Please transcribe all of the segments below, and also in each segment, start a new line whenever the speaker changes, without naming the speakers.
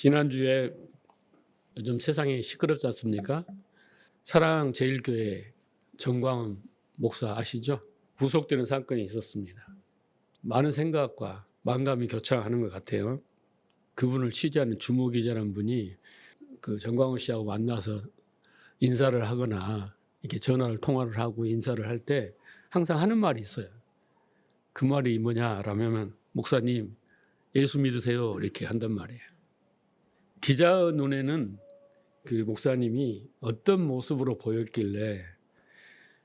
지난주에 요즘 세상이 시끄럽지 않습니까? 사랑제일교회 정광훈 목사 아시죠? 구속되는 사건이 있었습니다. 많은 생각과 만감이 교차하는 것 같아요. 그분을 취재하는 주무기자라는 분이 그 정광훈 씨하고 만나서 인사를 하거나 이렇게 전화를 통화를 하고 인사를 할 때 항상 하는 말이 있어요. 그 말이 뭐냐라면 목사님 예수 믿으세요 이렇게 한단 말이에요. 기자 눈에는 그 목사님이 어떤 모습으로 보였길래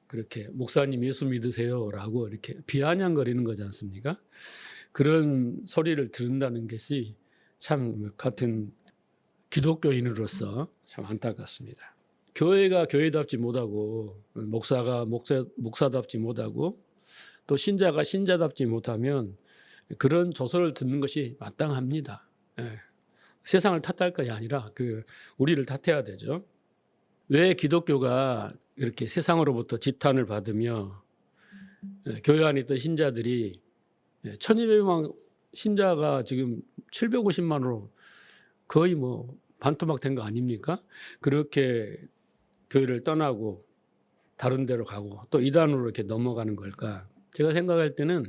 그렇게 목사님 예수 믿으세요라고 이렇게 비아냥거리는 거지 않습니까? 그런 소리를 들은다는 것이 참 같은 기독교인으로서 참 안타깝습니다. 교회가 교회답지 못하고 목사가 목사답지 못하고 또 신자가 신자답지 못하면 그런 조소를 듣는 것이 마땅합니다. 예. 세상을 탓할 것이 아니라 우리를 탓해야 되죠. 왜 기독교가 이렇게 세상으로부터 지탄을 받으며 교회 안에 있던 신자들이 1200만 신자가 지금 750만으로 거의 뭐 반토막 된 거 아닙니까? 그렇게 교회를 떠나고 다른 데로 가고 또 이단으로 이렇게 넘어가는 걸까? 제가 생각할 때는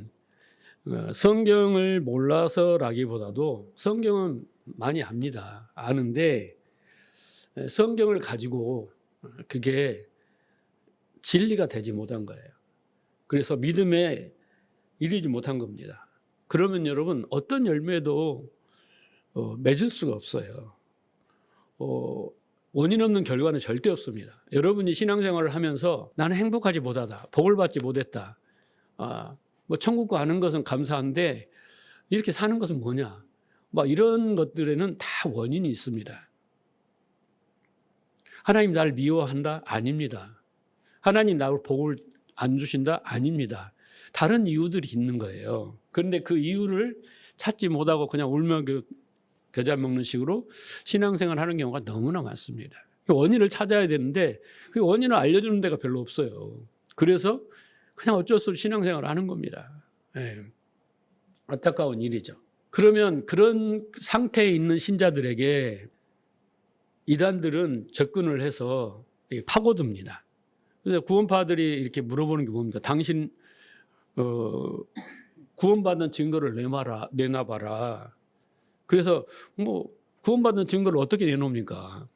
성경을 몰라서라기보다도 성경은 많이 압니다. 아는데 성경을 가지고 그게 진리가 되지 못한 거예요. 그래서 믿음에 이르지 못한 겁니다. 그러면 여러분 어떤 열매도 맺을 수가 없어요. 원인 없는 결과는 절대 없습니다. 여러분이 신앙생활을 하면서 나는 행복하지 못하다, 복을 받지 못했다, 뭐 천국 가는 것은 감사한데 이렇게 사는 것은 뭐냐, 막 이런 것들에는 다 원인이 있습니다. 하나님 나를 미워한다? 아닙니다. 하나님 나를 복을 안 주신다? 아닙니다. 다른 이유들이 있는 거예요. 그런데 그 이유를 찾지 못하고 그냥 울며 겨자 먹는 식으로 신앙생활을 하는 경우가 너무나 많습니다. 원인을 찾아야 되는데 그 원인을 알려주는 데가 별로 없어요. 그래서 그냥 어쩔 수 없이 신앙생활을 하는 겁니다. 네. 안타까운 일이죠. 그러면 그런 상태에 있는 신자들에게 이단들은 접근을 해서 파고듭니다. 그래서 구원파들이 이렇게 물어보는 게 뭡니까? 당신 구원받는 증거를 내놔봐라. 그래서 뭐 구원받는 증거를 어떻게 내놓습니까?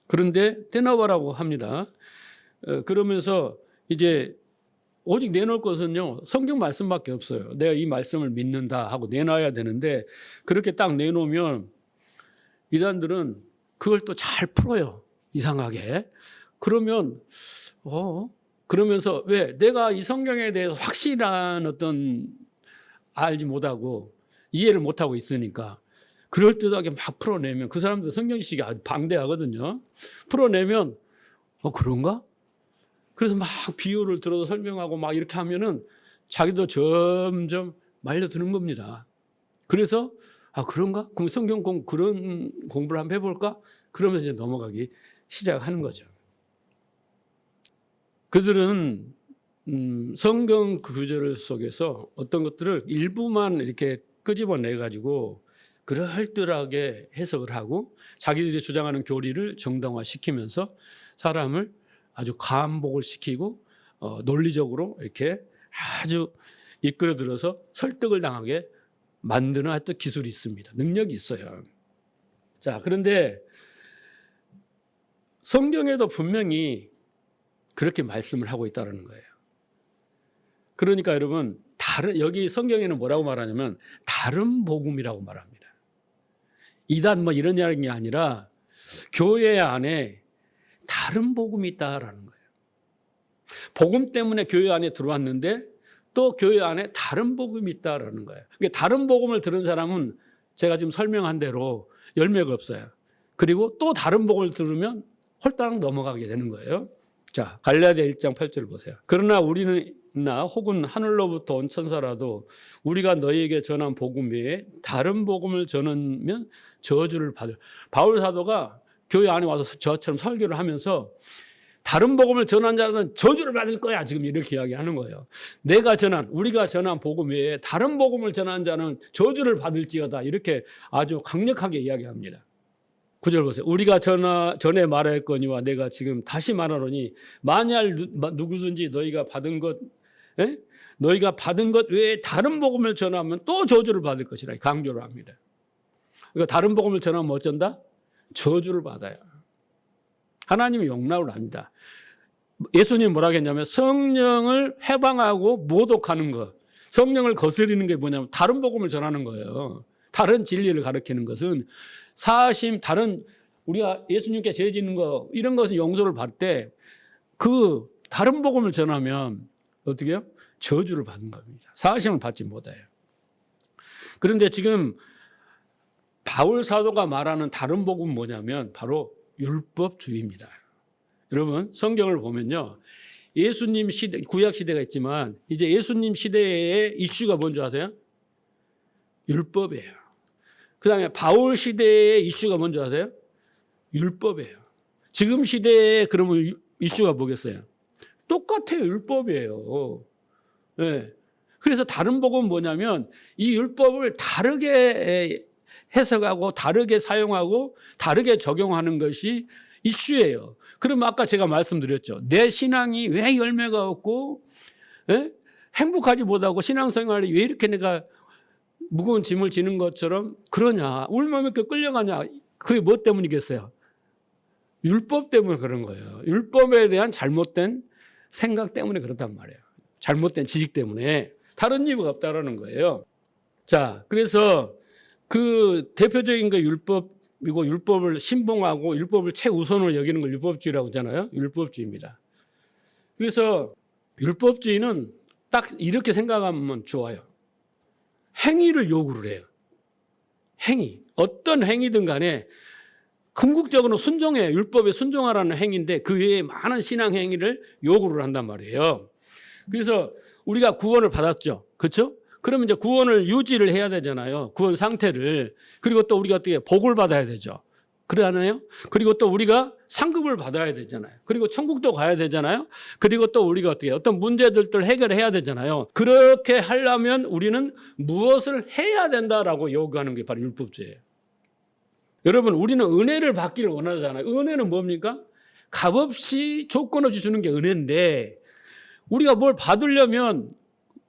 그런데 내놔봐라고 합니다. 그러면서 이제 오직 내놓을 것은요, 성경 말씀밖에 없어요. 내가 이 말씀을 믿는다 하고 내놔야 되는데 그렇게 딱 내놓으면 이단들은 그걸 또 잘 풀어요. 이상하게. 그러면 그러면서 왜 내가 이 성경에 대해서 확실한 어떤 알지 못하고 이해를 못하고 있으니까 그럴듯하게 막 풀어내면 그 사람들 성경지식이 아주 방대하거든요. 풀어내면 그런가? 그래서 막 비유를 들어서 설명하고 막 이렇게 하면은 자기도 점점 말려드는 겁니다. 그래서 그런가? 그럼 성경 그런 공부를 한번 해볼까? 그러면서 이제 넘어가기 시작하는 거죠. 그들은 성경 구절 속에서 어떤 것들을 일부만 이렇게 끄집어내가지고 그럴듯하게 해석을 하고 자기들이 주장하는 교리를 정당화시키면서 사람을 아주 감복을 시키고 논리적으로 이렇게 아주 이끌어들어서 설득을 당하게 만드는 어떤 기술이 있습니다. 능력이 있어요. 자, 그런데 성경에도 분명히 그렇게 말씀을 하고 있다는 거예요. 그러니까 여러분, 여기 성경에는 뭐라고 말하냐면 다른 복음이라고 말합니다. 이단 뭐 이런 이야기가 아니라 교회 안에 다른 복음이 있다라는 거예요. 복음 때문에 교회 안에 들어왔는데 또 교회 안에 다른 복음이 있다라는 거예요. 그러니까 다른 복음을 들은 사람은 제가 지금 설명한 대로 열매가 없어요. 그리고 또 다른 복음을 들으면 홀딱 넘어가게 되는 거예요. 자, 갈라디아 1장 8절 보세요. 그러나 우리는 혹은 하늘로부터 온 천사라도 우리가 너희에게 전한 복음 외에 다른 복음을 전하면 저주를 받아요. 바울 사도가 교회 안에 와서 저처럼 설교를 하면서 다른 복음을 전한 자는 저주를 받을 거야. 지금 이렇게 이야기하는 거예요. 우리가 전한 복음 외에 다른 복음을 전한 자는 저주를 받을지어다. 이렇게 아주 강력하게 이야기합니다. 9절 보세요. 우리가 전에 말하였거니와 내가 지금 다시 말하노니 만약 누구든지 너희가 받은 것 외에 다른 복음을 전하면 또 저주를 받을 것이라 강조를 합니다. 그러니까 다른 복음을 전하면 어쩐다? 저주를 받아요. 하나님이 용납을 합니다. 예수님이 뭐라고 했냐면 성령을 해방하고 모독하는 것, 성령을 거스리는 게 뭐냐면 다른 복음을 전하는 거예요. 다른 진리를 가르치는 것은 다른 우리가 예수님께 죄 짓는 거 이런 것은 용서를 받을 때 그 다른 복음을 전하면 어떻게 해요? 저주를 받는 겁니다. 사심을 받지 못해요. 그런데 지금 바울 사도가 말하는 다른 복음은 뭐냐면 바로 율법주의입니다. 여러분 성경을 보면요. 예수님 시대, 구약 시대가 있지만 이제 예수님 시대의 이슈가 뭔지 아세요? 율법이에요. 그 다음에 바울 시대의 이슈가 뭔지 아세요? 율법이에요. 지금 시대에 그러면 이슈가 뭐겠어요? 똑같아요. 율법이에요. 네. 그래서 다른 복음은 뭐냐면 이 율법을 다르게 해석하고 다르게 사용하고 다르게 적용하는 것이 이슈예요. 그러면 아까 제가 말씀드렸죠. 내 신앙이 왜 열매가 없고 행복하지 못하고 신앙생활이 왜 이렇게 내가 무거운 짐을 지는 것처럼 그러냐. 울며 이렇게 끌려가냐. 그게 뭐 때문이겠어요? 율법 때문에 그런 거예요. 율법에 대한 잘못된 생각 때문에 그렇단 말이에요. 잘못된 지식 때문에. 다른 이유가 없다라는 거예요. 자, 그래서 그 대표적인 게 율법이고 율법을 신봉하고 율법을 최우선으로 여기는 걸 율법주의라고 하잖아요. 율법주의입니다. 그래서 율법주의는 딱 이렇게 생각하면 좋아요. 행위를 요구를 해요. 행위. 어떤 행위든 간에 궁극적으로 순종해요. 율법에 순종하라는 행위인데 그 외에 많은 신앙 행위를 요구를 한단 말이에요. 그래서 우리가 구원을 받았죠. 그렇죠? 그러면 이제 구원을 유지를 해야 되잖아요. 구원 상태를. 그리고 또 우리가 어떻게 복을 받아야 되죠. 그러잖아요. 그리고 또 우리가 상급을 받아야 되잖아요. 그리고 천국도 가야 되잖아요. 그리고 또 우리가 어떻게 어떤 문제들을 해결해야 되잖아요. 그렇게 하려면 우리는 무엇을 해야 된다라고 요구하는 게 바로 율법주의예요. 여러분 우리는 은혜를 받기를 원하잖아요. 은혜는 뭡니까? 값없이 조건 없이 주는 게 은혜인데 우리가 뭘 받으려면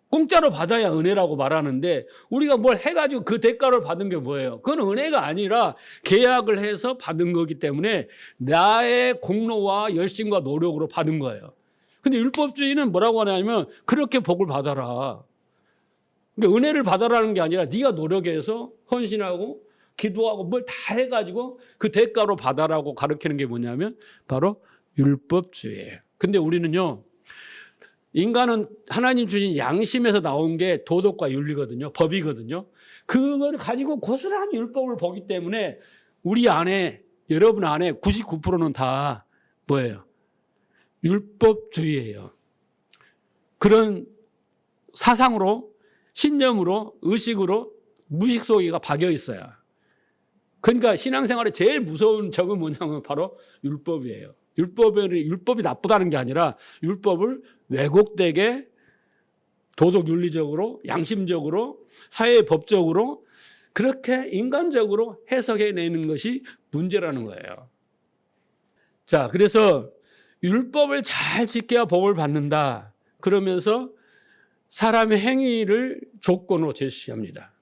공짜로 받아야 은혜라고 말하는데 우리가 뭘 해가지고 그 대가를 받은 게 뭐예요? 그건 은혜가 아니라 계약을 해서 받은 거기 때문에 나의 공로와 열심과 노력으로 받은 거예요. 근데 율법주의는 뭐라고 하냐면 그렇게 복을 받아라. 그러니까 은혜를 받아라는 게 아니라 네가 노력해서 헌신하고 기도하고 뭘 다 해가지고 그 대가로 받아라고 가르치는 게 뭐냐면 바로 율법주의예요. 근데 우리는요. 인간은 하나님 주신 양심에서 나온 게 도덕과 윤리거든요. 법이거든요. 그걸 가지고 고스란히 율법을 보기 때문에 우리 안에 여러분 안에 99%는 다 뭐예요? 율법주의예요. 그런 사상으로 신념으로 의식으로 무의식 속에가 박여 있어요. 그러니까 신앙생활에 제일 무서운 적은 뭐냐면 바로 율법이에요. 율법이 나쁘다는 게 아니라 율법을 왜곡되게 도덕 윤리적으로 양심적으로 사회법적으로 그렇게 인간적으로 해석해내는 것이 문제라는 거예요. 자, 그래서 율법을 잘 지켜야 복을 받는다. 그러면서 사람의 행위를 조건으로 제시합니다.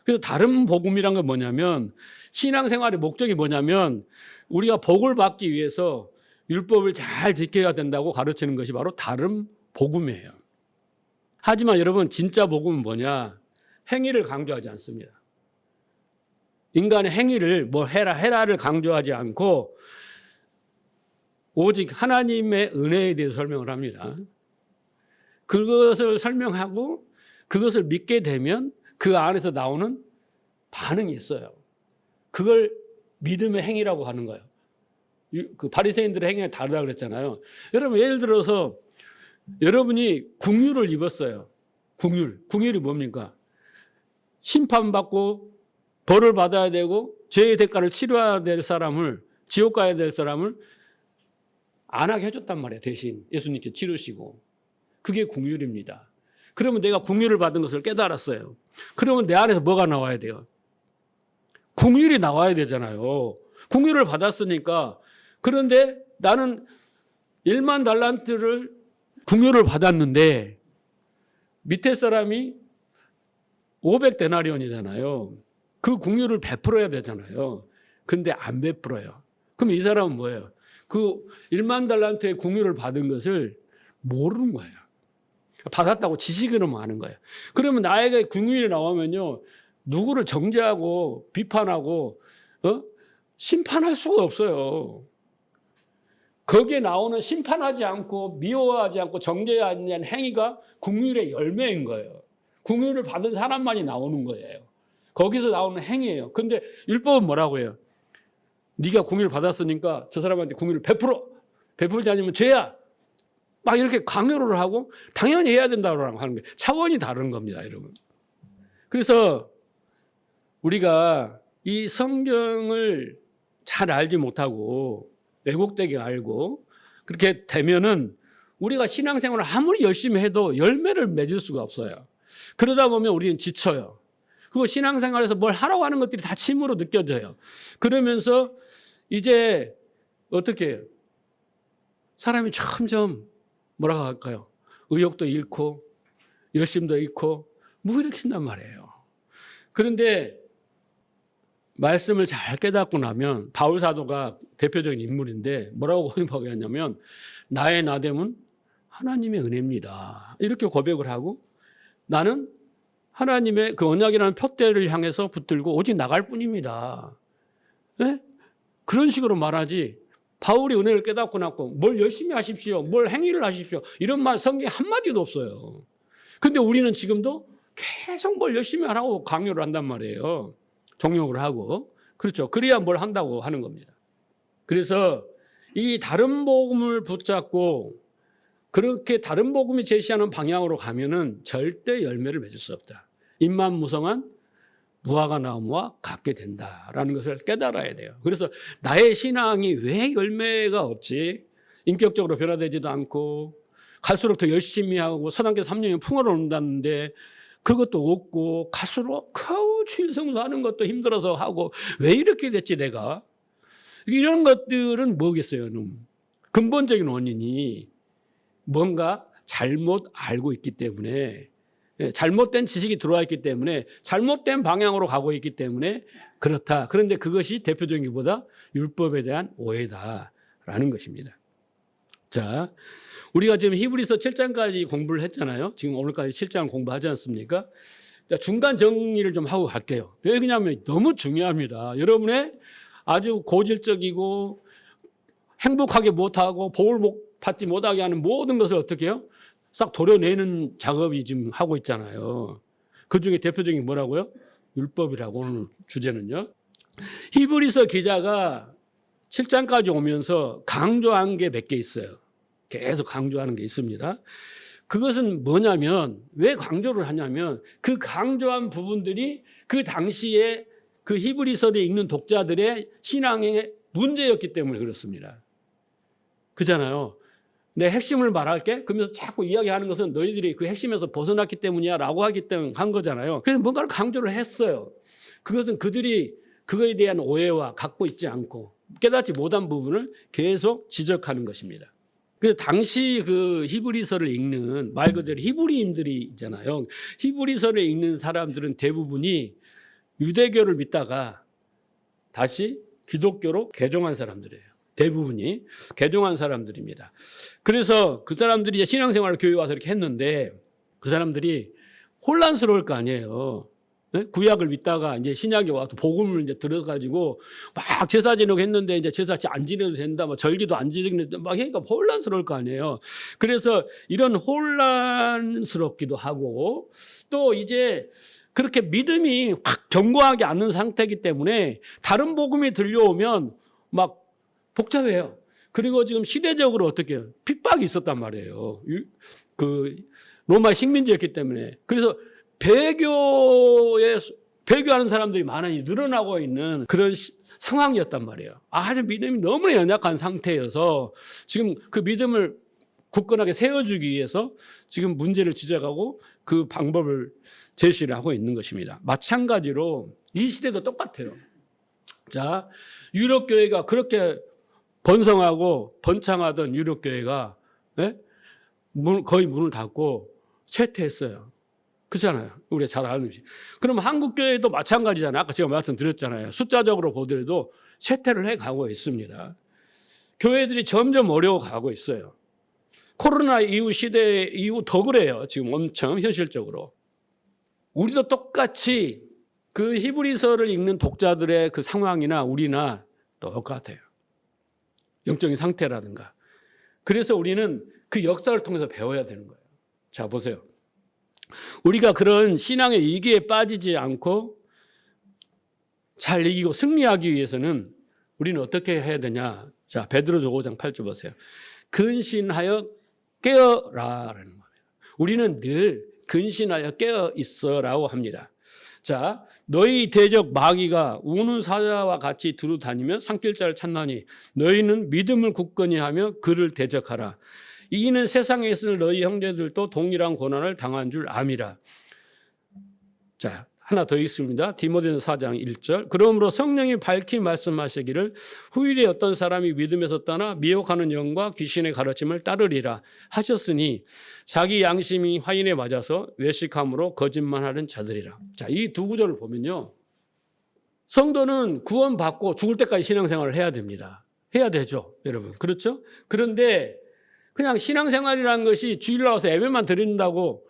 그래서 다른 복음이란 건 뭐냐면 신앙생활의 목적이 뭐냐면 우리가 복을 받기 위해서 율법을 잘 지켜야 된다고 가르치는 것이 바로 다른 복음이에요. 하지만 여러분 진짜 복음은 뭐냐? 행위를 강조하지 않습니다. 인간의 행위를 뭐 해라를 강조하지 않고 오직 하나님의 은혜에 대해서 설명을 합니다. 그것을 설명하고 그것을 믿게 되면 그 안에서 나오는 반응이 있어요. 그걸 믿음의 행위라고 하는 거예요. 그 바리새인들의 행위가 다르다고 그랬잖아요. 여러분 예를 들어서 여러분이 궁유를 입었어요. 궁율이 뭡니까? 심판받고 벌을 받아야 되고 죄의 대가를 치러야 될 사람을 지옥 가야 될 사람을 안 하게 해줬단 말이에요. 대신 예수님께 치르시고. 그게 긍휼입니다. 그러면 내가 긍휼을 받은 것을 깨달았어요. 그러면 내 안에서 뭐가 나와야 돼요? 긍휼이 나와야 되잖아요. 긍휼을 받았으니까. 그런데 나는 1만 달란트를 긍휼을 받았는데 밑에 사람이 500데나리온이잖아요. 그 긍휼을 베풀어야 되잖아요. 근데 안 베풀어요. 그럼 이 사람은 뭐예요? 그 1만 달란트의 긍휼을 받은 것을 모르는 거예요. 받았다고 지식으로만 아는 거예요. 그러면 나에게 긍휼이 나오면요, 누구를 정죄하고 비판하고 심판할 수가 없어요. 거기에 나오는 심판하지 않고 미워하지 않고 정죄하지 않는 행위가 긍휼의 열매인 거예요. 긍휼을 받은 사람만이 나오는 거예요. 거기서 나오는 행위예요. 근데 율법은 뭐라고 해요? 네가 긍휼을 받았으니까 저 사람한테 긍휼을 베풀어. 베풀지 않으면 죄야. 막 이렇게 강요를 하고 당연히 해야 된다고 하는 거예요. 차원이 다른 겁니다, 여러분. 그래서 우리가 이 성경을 잘 알지 못하고 왜곡되게 알고 그렇게 되면은 우리가 신앙생활을 아무리 열심히 해도 열매를 맺을 수가 없어요. 그러다 보면 우리는 지쳐요. 그리고 신앙생활에서 뭘 하라고 하는 것들이 다 짐으로 느껴져요. 그러면서 이제 어떻게 해요? 사람이 점점 뭐라고 할까요? 의욕도 잃고 열심도 잃고 무기력해진단 말이에요. 그런데 말씀을 잘 깨닫고 나면 바울 사도가 대표적인 인물인데 뭐라고 고백하냐면 나의 나됨은 하나님의 은혜입니다. 이렇게 고백을 하고 나는 하나님의 그 언약이라는 푯대를 향해서 붙들고 오직 나갈 뿐입니다. 네? 그런 식으로 말하지 바울이 은혜를 깨닫고 났고 뭘 열심히 하십시오. 뭘 행위를 하십시오. 이런 말 성경에 한마디도 없어요. 근데 우리는 지금도 계속 뭘 열심히 하라고 강요를 한단 말이에요. 종욕을 하고. 그렇죠. 그래야 뭘 한다고 하는 겁니다. 그래서 이 다른 복음을 붙잡고 그렇게 다른 복음이 제시하는 방향으로 가면은 절대 열매를 맺을 수 없다. 입만무성한 무화과 나무와 같게 된다라는 것을 깨달아야 돼요. 그래서 나의 신앙이 왜 열매가 없지? 인격적으로 변화되지도 않고 갈수록 더 열심히 하고 서당계 3년이면 풍요로운다는데 그것도 없고 갈수록 주일 성수하는 것도 힘들어서 하고 왜 이렇게 됐지 내가? 이런 것들은 뭐겠어요? 근본적인 원인이 뭔가 잘못 알고 있기 때문에 잘못된 지식이 들어와 있기 때문에 잘못된 방향으로 가고 있기 때문에 그렇다. 그런데 그것이 대표적인 것보다 율법에 대한 오해다라는 것입니다. 자, 우리가 지금 히브리서 7장까지 공부를 했잖아요. 지금 오늘까지 7장 공부하지 않습니까? 자, 중간 정리를 좀 하고 갈게요. 왜 그러냐면 너무 중요합니다. 여러분의 아주 고질적이고 행복하게 못하고 복을 받지 못하게 하는 모든 것을 어떻게 해요? 싹 도려내는 작업이 지금 하고 있잖아요. 그 중에 대표적인 게 뭐라고요? 율법이라고 오늘 주제는요. 히브리서 기자가 7장까지 오면서 강조한 게 몇 개 있어요. 계속 강조하는 게 있습니다. 그것은 뭐냐면 왜 강조를 하냐면 그 강조한 부분들이 그 당시에 그 히브리서를 읽는 독자들의 신앙의 문제였기 때문에 그렇습니다. 그잖아요. 내 핵심을 말할게. 그러면서 자꾸 이야기하는 것은 너희들이 그 핵심에서 벗어났기 때문이야 라고 하기 때문에 한 거잖아요. 그래서 뭔가를 강조를 했어요. 그것은 그들이 그거에 대한 오해와 갖고 있지 않고 깨닫지 못한 부분을 계속 지적하는 것입니다. 그래서 당시 그 히브리서를 읽는 말 그대로 히브리인들이 있잖아요. 히브리서를 읽는 사람들은 대부분이 유대교를 믿다가 다시 기독교로 개종한 사람들이에요. 대부분이 개종한 사람들입니다. 그래서 그 사람들이 신앙생활을 교회 와서 이렇게 했는데 그 사람들이 혼란스러울 거 아니에요. 구약을 믿다가 이제 신약에 와서 복음을 이제 들어가지고 막 제사 지내고 했는데 이제 제사 안 지내도 된다, 뭐 절기도 안 지내도 막 하니까 혼란스러울 거 아니에요. 그래서 이런 혼란스럽기도 하고 또 이제 그렇게 믿음이 확 견고하지 않는 상태이기 때문에 다른 복음이 들려오면 막 복잡해요. 그리고 지금 시대적으로 어떻게 해요? 핍박이 있었단 말이에요. 그 로마 식민지였기 때문에. 그래서 배교의 배교하는 사람들이 많이 늘어나고 있는 그런 상황이었단 말이에요. 아주 믿음이 너무나 연약한 상태여서 지금 그 믿음을 굳건하게 세워주기 위해서 지금 문제를 지적하고 그 방법을 제시를 하고 있는 것입니다. 마찬가지로 이 시대도 똑같아요. 자, 유럽교회가 그렇게 번성하고 번창하던 유럽교회가 거의 문을 닫고 쇠퇴했어요. 그렇잖아요. 우리가 잘 아는 것이. 그럼 한국교회도 마찬가지잖아요. 아까 제가 말씀드렸잖아요. 숫자적으로 보더라도 쇠퇴를 해가고 있습니다. 교회들이 점점 어려워가고 있어요. 코로나 이후 시대 이후 더 그래요. 지금 엄청 현실적으로. 우리도 똑같이 그 히브리서를 읽는 독자들의 그 상황이나 우리나 똑같아요. 영적인 상태라든가. 그래서 우리는 그 역사를 통해서 배워야 되는 거예요. 자, 보세요. 우리가 그런 신앙의 위기에 빠지지 않고 잘 이기고 승리하기 위해서는 우리는 어떻게 해야 되냐. 자, 베드로서 5장 8절 보세요. 근신하여 깨어라라는 거예요. 우리는 늘 근신하여 깨어 있어라고 합니다. 자, 너희 대적 마귀가 우는 사자와 같이 두루 다니며 산길 자를 찾나니 너희는 믿음을 굳건히 하며 그를 대적하라. 이는 세상에 있을 너희 형제들도 동일한 고난을 당한 줄 암이라. 자, 하나 더 있습니다. 디모데전서 4장 1절. 그러므로 성령이 밝히 말씀하시기를 후일에 어떤 사람이 믿음에서 떠나 미혹하는 영과 귀신의 가르침을 따르리라 하셨으니 자기 양심이 화인에 맞아서 외식함으로 거짓말하는 자들이라. 자, 이 두 구절을 보면요. 성도는 구원받고 죽을 때까지 신앙생활을 해야 됩니다. 해야 되죠, 여러분. 그렇죠? 그런데 그냥 신앙생활이라는 것이 주일날 와서 예배만 드린다고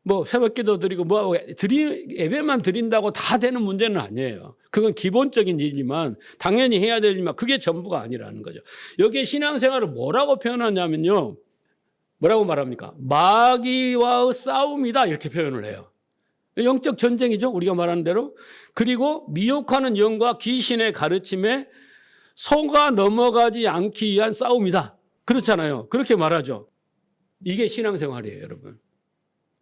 뭐 새벽기도 드리고 예배만 드린다고 다 되는 문제는 아니에요. 그건 기본적인 일이지만 당연히 해야 될 일이지만 그게 전부가 아니라는 거죠. 여기에 신앙생활을 뭐라고 표현하냐면요. 뭐라고 말합니까? 마귀와의 싸움이다 이렇게 표현을 해요. 영적 전쟁이죠. 우리가 말하는 대로. 그리고 미혹하는 영과 귀신의 가르침에 속아 넘어가지 않기 위한 싸움이다. 그렇잖아요. 그렇게 말하죠. 이게 신앙생활이에요, 여러분.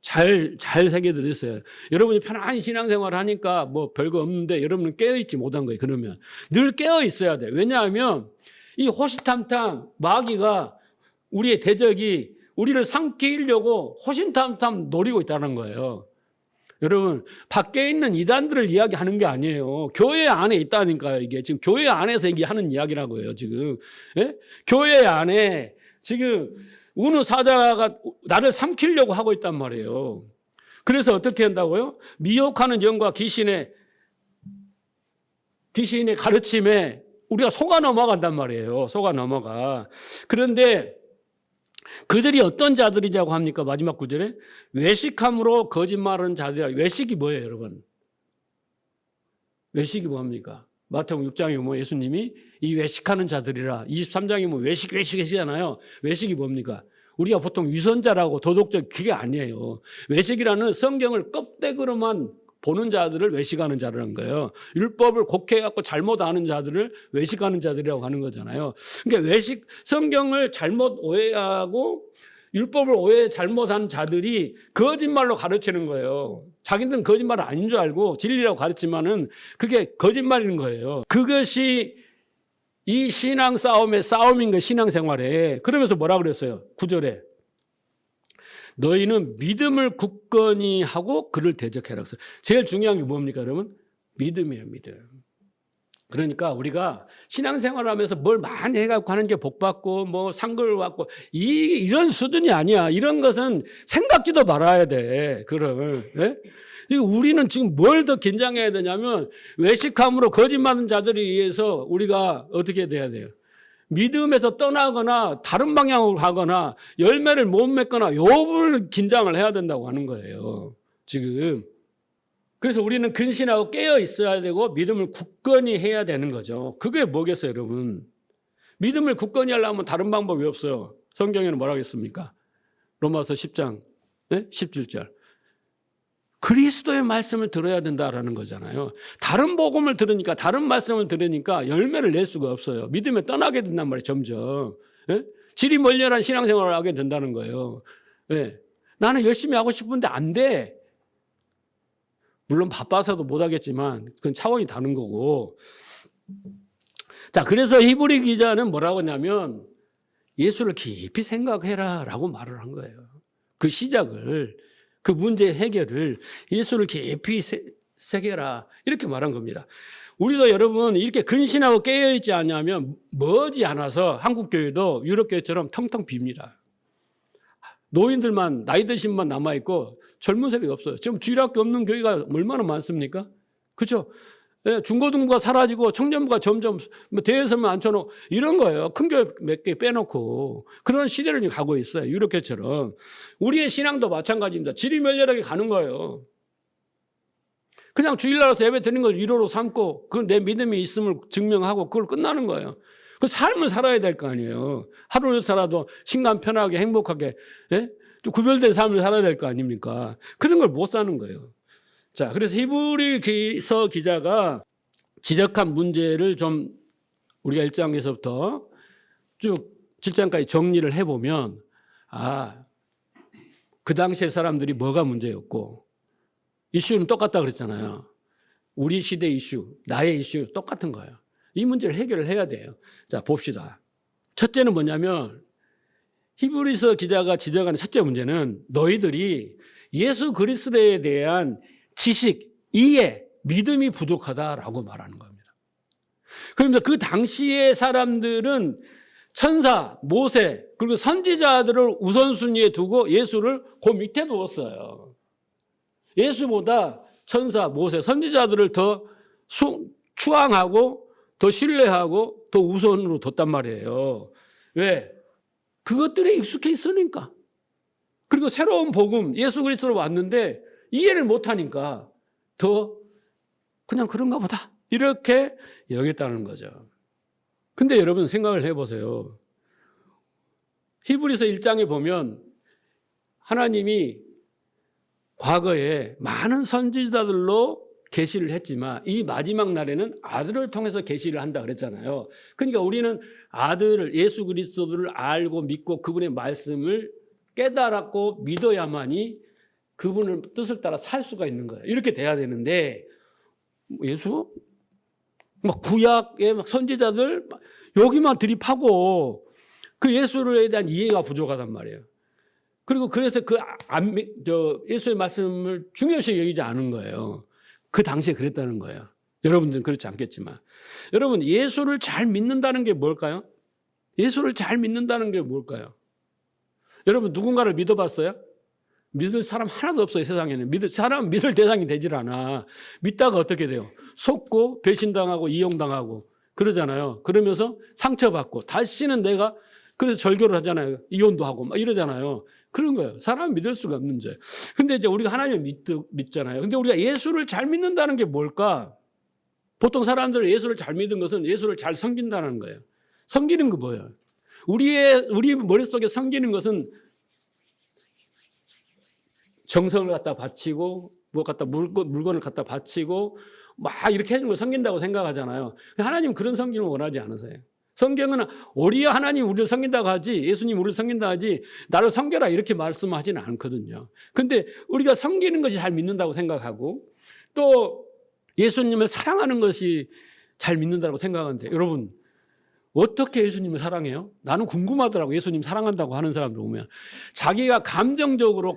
잘 새겨들었어요. 여러분이 편안히 신앙생활을 하니까 뭐 별거 없는데 여러분은 깨어있지 못한 거예요. 그러면 늘 깨어 있어야 돼요. 왜냐하면 이 호시탐탐 마귀가 우리의 대적이 우리를 삼키려고 호시탐탐 노리고 있다는 거예요. 여러분 밖에 있는 이단들을 이야기하는 게 아니에요. 교회 안에 있다니까요. 이게 지금 교회 안에서 얘기하는 이야기라고요. 지금 교회 안에 지금 우는 사자가 나를 삼키려고 하고 있단 말이에요. 그래서 어떻게 한다고요? 미혹하는 영과 귀신의 가르침에 우리가 속아 넘어간단 말이에요. 속아 넘어가. 그런데 그들이 어떤 자들이라고 합니까? 마지막 구절에 외식함으로 거짓말하는 자들이라. 외식이 뭐예요, 여러분? 외식이 뭡니까? 마태복음 6장에 뭐 예수님이 이 외식하는 자들이라 23장에 뭐 외식이잖아요. 외식이 뭡니까? 우리가 보통 위선자라고 도덕적 그게 아니에요. 외식이라는 성경을 껍데기로만 보는 자들을 외식하는 자라는 거예요. 율법을 곡해갖고 잘못 아는 자들을 외식하는 자들이라고 하는 거잖아요. 그러니까 성경을 잘못 오해하고 율법을 잘못한 자들이 거짓말로 가르치는 거예요. 자기들은 거짓말은 아닌 줄 알고 진리라고 가르치면은 그게 거짓말인 거예요. 그것이 이 신앙 싸움의 싸움인 거예요. 신앙생활에. 그러면서 뭐라 그랬어요? 9절에. 너희는 믿음을 굳건히 하고 그를 대적해라. 제일 중요한 게 뭡니까, 여러분? 믿음이에요, 믿음. 그러니까 우리가 신앙생활을 하면서 뭘 많이 해갖고 하는 게 복받고 뭐 상급을 받고 이런 수준이 아니야. 이런 것은 생각지도 말아야 돼. 그럼. 네? 우리는 지금 뭘 더 긴장해야 되냐면 외식함으로 거짓말하는 자들에 의해서 우리가 어떻게 돼야 돼요? 믿음에서 떠나거나 다른 방향으로 가거나 열매를 못 맺거나 요걸 긴장을 해야 된다고 하는 거예요. 지금. 그래서 우리는 근신하고 깨어 있어야 되고 믿음을 굳건히 해야 되는 거죠. 그게 뭐겠어요, 여러분? 믿음을 굳건히 하려면 다른 방법이 없어요. 성경에는 뭐라고 했습니까? 로마서 10장 17절. 그리스도의 말씀을 들어야 된다라는 거잖아요. 다른 복음을 들으니까 다른 말씀을 들으니까 열매를 낼 수가 없어요. 믿음에 떠나게 된단 말이에요. 점점. 질이 멀렬한 신앙생활을 하게 된다는 거예요. 나는 열심히 하고 싶은데 안 돼. 물론 바빠서도 못하겠지만 그건 차원이 다른 거고. 자, 그래서 히브리 기자는 뭐라고 하냐면 예수를 깊이 생각해라 라고 말을 한 거예요. 그 시작을, 그 문제 해결을 예수를 깊이 새겨라 이렇게 말한 겁니다. 우리도 여러분 이렇게 근신하고 깨어있지 않냐면 머지않아서 한국교회도 유럽교회처럼 텅텅 빕니다. 노인들만, 나이 드신 분만 남아있고 젊은 세대가 없어요. 지금 주일학교 없는 교회가 얼마나 많습니까? 그렇죠? 예, 중고등부가 사라지고 청년부가 점점 대회에서만 앉혀놓고 이런 거예요. 큰 교회 몇 개 빼놓고 그런 시대를 지금 가고 있어요. 유럽교회처럼. 우리의 신앙도 마찬가지입니다. 지리멸렬하게 가는 거예요. 그냥 주일날 와서 예배 드리는 걸 위로로 삼고 그 내 믿음이 있음을 증명하고 그걸 끝나는 거예요. 그 삶을 살아야 될 거 아니에요. 하루를 살아도 신감 편하게 행복하게, 예? 좀 구별된 삶을 살아야 될 거 아닙니까? 그런 걸 못 사는 거예요. 자, 그래서 히브리서 기자가 지적한 문제를 좀 우리가 1장에서부터 쭉 7장까지 정리를 해보면, 그 당시의 사람들이 뭐가 문제였고, 이슈는 똑같다 그랬잖아요. 우리 시대 이슈, 나의 이슈 똑같은 거예요. 이 문제를 해결을 해야 돼요. 자, 봅시다. 첫째는 뭐냐면 히브리서 기자가 지적하는 첫째 문제는 너희들이 예수 그리스도에 대한 지식, 이해, 믿음이 부족하다라고 말하는 겁니다. 그러면서 그 당시의 사람들은 천사, 모세, 그리고 선지자들을 우선순위에 두고 예수를 그 밑에 두었어요. 예수보다 천사, 모세, 선지자들을 더 추앙하고 더 신뢰하고 더 우선으로 뒀단 말이에요. 왜? 그것들에 익숙해 있으니까. 그리고 새로운 복음, 예수 그리스도로 왔는데 이해를 못하니까 더 그냥 그런가 보다 이렇게 여겼다는 거죠. 근데 여러분 생각을 해보세요. 히브리서 1장에 보면 하나님이 과거에 많은 선지자들로 계시를 했지만 이 마지막 날에는 아들을 통해서 계시를 한다 그랬잖아요. 그러니까 우리는 아들을, 예수 그리스도를 알고 믿고 그분의 말씀을 깨달았고 믿어야만이 그분의 뜻을 따라 살 수가 있는 거예요. 이렇게 돼야 되는데 예수? 막 구약의 막 선지자들 여기만 들이파고 그 예수에 대한 이해가 부족하단 말이에요. 그리고 그래서 예수의 말씀을 중요시 여기지 않은 거예요. 그 당시에 그랬다는 거예요. 여러분들은 그렇지 않겠지만. 여러분, 예수를 잘 믿는다는 게 뭘까요? 예수를 잘 믿는다는 게 뭘까요? 여러분, 누군가를 믿어봤어요? 믿을 사람 하나도 없어요, 세상에는. 사람 믿을 대상이 되질 않아. 믿다가 어떻게 돼요? 속고, 배신당하고, 이용당하고, 그러잖아요. 그러면서 상처받고, 다시는 내가, 그래서 절교를 하잖아요. 이혼도 하고, 막 이러잖아요. 그런 거예요. 사람 믿을 수가 없는 죄. 근데 이제 우리가 하나님을 믿잖아요. 근데 우리가 예수를 잘 믿는다는 게 뭘까? 보통 사람들은 예수를 잘 믿는 것은 예수를 잘 섬긴다는 거예요. 섬기는 거 뭐예요? 우리 머릿속에 섬기는 것은 정성을 갖다 바치고, 물건을 갖다 바치고, 막 이렇게 해주는 걸 섬긴다고 생각하잖아요. 하나님은 그런 섬김을 원하지 않으세요. 성경은 오히려 하나님 우리를 섬긴다고 하지, 예수님 우리를 섬긴다고 하지, 나를 섬겨라 이렇게 말씀하지는 않거든요. 근데 우리가 섬기는 것이 잘 믿는다고 생각하고, 또 예수님을 사랑하는 것이 잘 믿는다고 생각하는데, 여러분, 어떻게 예수님을 사랑해요? 나는 궁금하더라고. 예수님 사랑한다고 하는 사람들 보면. 자기가 감성적으로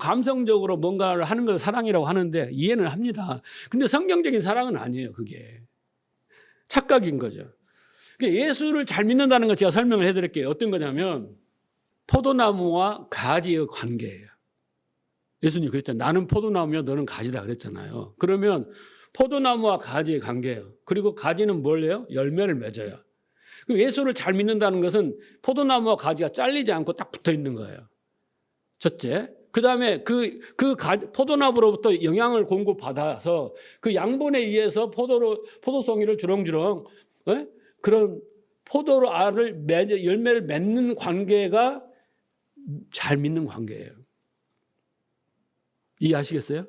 뭔가를 하는 걸 사랑이라고 하는데 이해는 합니다. 근데 성경적인 사랑은 아니에요, 그게. 착각인 거죠. 예수를 잘 믿는다는 걸 제가 설명을 해드릴게요. 어떤 거냐면 포도나무와 가지의 관계예요. 예수님이 그랬잖아요. 나는 포도나무며 너는 가지다 그랬잖아요. 그러면 포도나무와 가지의 관계예요. 그리고 가지는 뭘 해요? 열매를 맺어요. 예수를 잘 믿는다는 것은 포도나무와 가지가 잘리지 않고 딱 붙어 있는 거예요. 첫째. 그 다음에 포도나무로부터 영양을 공급받아서 그 양분에 의해서 포도송이를 주렁주렁, 그런 포도로 알을 열매를 맺는 관계가 잘 믿는 관계예요. 이해하시겠어요?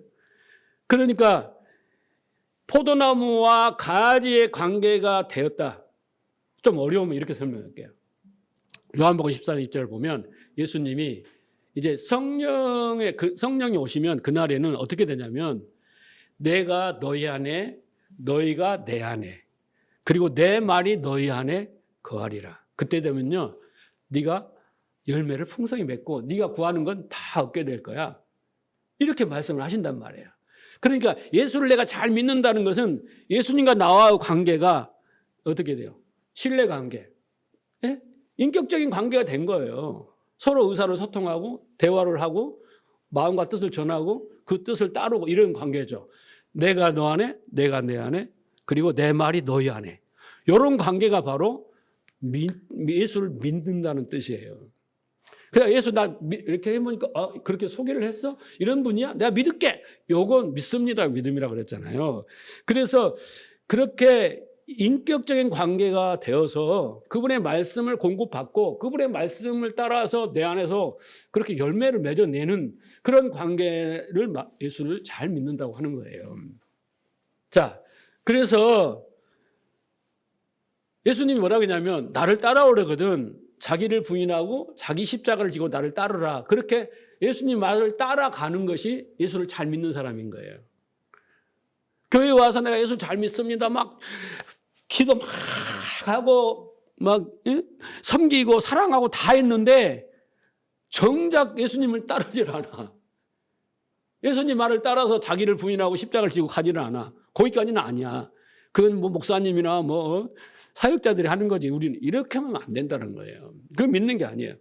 그러니까 포도나무와 가지의 관계가 되었다. 좀 어려우면 이렇게 설명할게요. 요한복음 14장 2절을 보면 예수님이 이제 성령이 오시면 그날에는 어떻게 되냐면 내가 너희 안에, 너희가 내 안에, 그리고 내 말이 너희 안에 거하리라. 그때 되면요, 네가 열매를 풍성히 맺고 네가 구하는 건 다 얻게 될 거야. 이렇게 말씀을 하신단 말이에요. 그러니까 예수를 내가 잘 믿는다는 것은 예수님과 나와의 관계가 어떻게 돼요? 신뢰 관계. 예? 인격적인 관계가 된 거예요. 서로 의사로 소통하고 대화를 하고 마음과 뜻을 전하고 그 뜻을 따르고 이런 관계죠. 내가 너 안에, 내가 내 안에, 그리고 내 말이 너희 안에. 이런 관계가 바로 예수를 믿는다는 뜻이에요. 그냥 예수 나 이렇게 해보니까 그렇게 소개를 했어? 이런 분이야? 내가 믿을게. 요건 믿습니다. 믿음이라고 그랬잖아요. 그래서 그렇게 인격적인 관계가 되어서 그분의 말씀을 공급받고 그분의 말씀을 따라서 내 안에서 그렇게 열매를 맺어내는 그런 관계를 예수를 잘 믿는다고 하는 거예요. 자, 그래서 예수님이 뭐라고 했냐면 나를 따라오려거든 자기를 부인하고 자기 십자가를 지고 나를 따르라. 그렇게 예수님 말을 따라가는 것이 예수를 잘 믿는 사람인 거예요. 교회에 와서 내가 예수 잘 믿습니다. 막 기도 막 하고 막 섬기고 사랑하고 다 했는데 정작 예수님을 따르질 않아. 예수님 말을 따라서 자기를 부인하고 십자가를 지고 가지는 않아. 거기까지는 아니야. 그건 뭐 목사님이나 뭐 사역자들이 하는 거지. 우리는 이렇게 하면 안 된다는 거예요. 그걸 믿는 게 아니에요.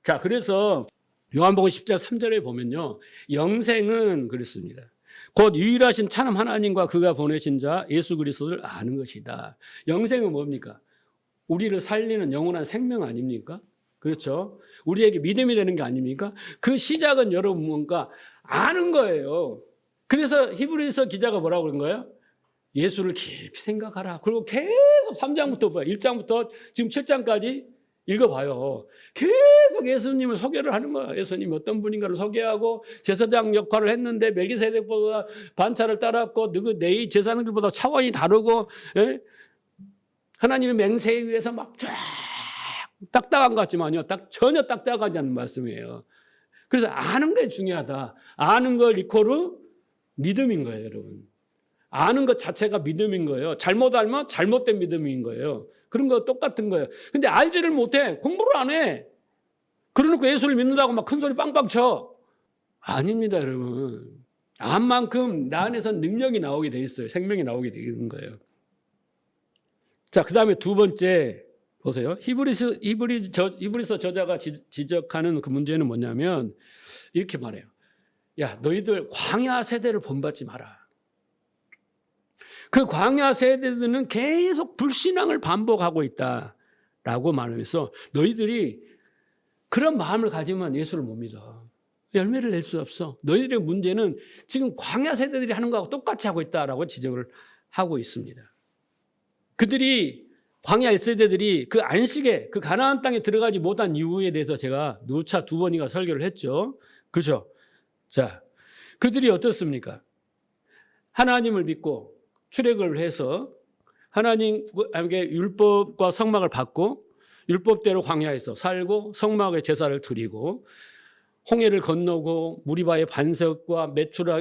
자, 그래서 요한복음 10장 3절에 보면요. 영생은 그렇습니다. 곧 유일하신 참 하나님과 그가 보내신 자 예수 그리스도를 아는 것이다. 영생은 뭡니까? 우리를 살리는 영원한 생명 아닙니까? 그렇죠? 우리에게 믿음이 되는 게 아닙니까? 그 시작은 여러분 뭔가 아는 거예요. 그래서 히브리서 기자가 뭐라고 그런 거예요? 예수를 깊이 생각하라. 그리고 계속 3장부터 1장부터 지금 7장까지 읽어봐요. 계속 예수님을 소개를 하는 거야. 예수님이 어떤 분인가를 소개하고 제사장 역할을 했는데 멜기세덱보다 반차를 따랐고 내 제사장들보다 차원이 다르고 하나님의 맹세에 의해서 막 쫙 딱딱한 것 같지만요. 전혀 딱딱하지 않는 말씀이에요. 그래서 아는 게 중요하다. 아는 걸 이코르 믿음인 거예요, 여러분. 아는 것 자체가 믿음인 거예요. 잘못 알면 잘못된 믿음인 거예요. 그런 거 똑같은 거예요. 근데 알지를 못해. 공부를 안 해. 그러놓고 예수를 믿는다고 막 큰 소리 빵빵 쳐. 아닙니다, 여러분. 안 만큼 나 안에서 능력이 나오게 돼 있어요. 생명이 나오게 되는 거예요. 자, 그 다음에 두 번째 보세요. 히브리서 저자가 지적하는 그 문제는 뭐냐면 이렇게 말해요. 야, 너희들 광야 세대를 본받지 마라. 그 광야 세대들은 계속 불신앙을 반복하고 있다라고 말하면서 너희들이 그런 마음을 가지면 예수를 못 믿어. 열매를 낼 수 없어. 너희들의 문제는 지금 광야 세대들이 하는 거하고 똑같이 하고 있다라고 지적을 하고 있습니다. 그들이 광야 세대들이 그 안식에 그 가나안 땅에 들어가지 못한 이유에 대해서 제가 누차 2번인가 설교를 했죠. 그죠? 자, 그들이 어떻습니까? 하나님을 믿고 출애굽을 해서 하나님에게 율법과 성막을 받고 율법대로 광야에서 살고 성막에 제사를 드리고 홍해를 건너고 무리바의 반석과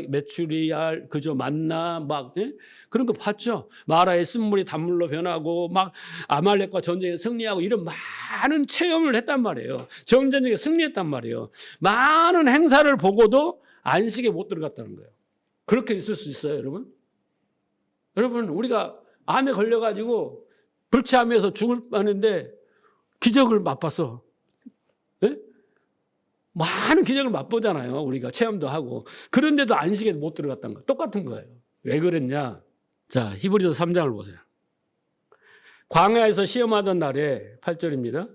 메추리알 그저 만나 막 그런 거 봤죠. 마라의 쓴물이 단물로 변하고 막 아말렉과 전쟁에 승리하고 이런 많은 체험을 했단 말이에요. 정전쟁에 승리했단 말이에요. 많은 행사를 보고도 안식에 못 들어갔다는 거예요. 그렇게 있을 수 있어요, 여러분? 여러분, 우리가 암에 걸려가지고 불치암에서 죽을 뻔했는데 기적을 맛봤어. 네? 많은 기적을 맛보잖아요. 우리가 체험도 하고. 그런데도 안식에 못 들어갔다는 거예요. 똑같은 거예요. 왜 그랬냐? 자, 히브리서 3장을 보세요. 광야에서 시험하던 날에 8절입니다.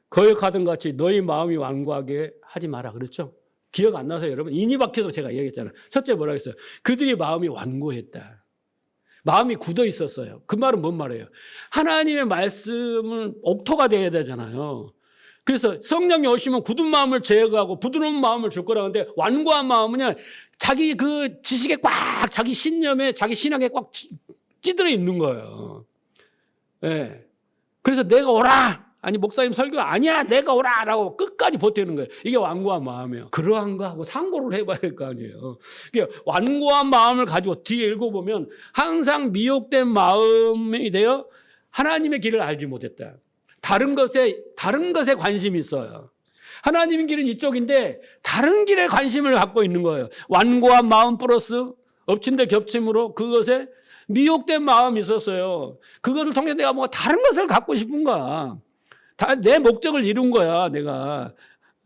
거역하던 같이 너희 마음이 완고하게 하지 마라. 그렇죠? 기억 안 나세요, 여러분? 인이 박혀서 제가 얘기했잖아요. 첫째 뭐라고 했어요? 그들이 마음이 완고했다. 마음이 굳어 있었어요. 그 말은 뭔 말이에요? 하나님의 말씀은 옥토가 돼야 되잖아요. 그래서 성령이 오시면 굳은 마음을 제거하고 부드러운 마음을 줄 거라는데 완고한 마음은 자기 그 지식에 꽉 자기 신념에 자기 신앙에 꽉 찌들어 있는 거예요. 네. 그래서 내가 오라 아니 목사님 설교 아니야 내가 오라라고 끝까지 버티는 거예요. 이게 완고한 마음이에요. 그러한 거하고 상고를 해봐야 될 거 아니에요. 완고한 마음을 가지고 뒤에 읽어보면 항상 미혹된 마음이 되어 하나님의 길을 알지 못했다. 다른 것에 관심이 있어요. 하나님의 길은 이쪽인데 다른 길에 관심을 갖고 있는 거예요. 완고한 마음 플러스 엎친 데 겹침으로 그것에 미혹된 마음이 있었어요. 그것을 통해서 내가 뭔가 다른 것을 갖고 싶은 거야. 다 내 목적을 이룬 거야, 내가.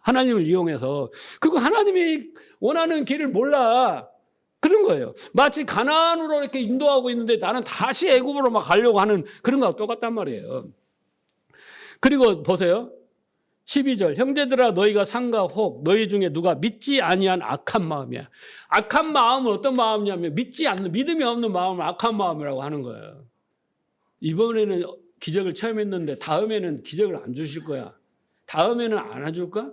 하나님을 이용해서. 그거 하나님이 원하는 길을 몰라. 그런 거예요. 마치 가나안으로 이렇게 인도하고 있는데 나는 다시 애굽으로 막 가려고 하는 그런 거하고 똑같단 말이에요. 그리고 보세요. 12절 형제들아 너희가 상과 혹 너희 중에 누가 믿지 아니한 악한 마음이야. 악한 마음은 어떤 마음이냐면 믿음이 없는 마음을 악한 마음이라고 하는 거예요. 이번에는 기적을 체험했는데 다음에는 기적을 안 주실 거야. 다음에는 안 해줄까?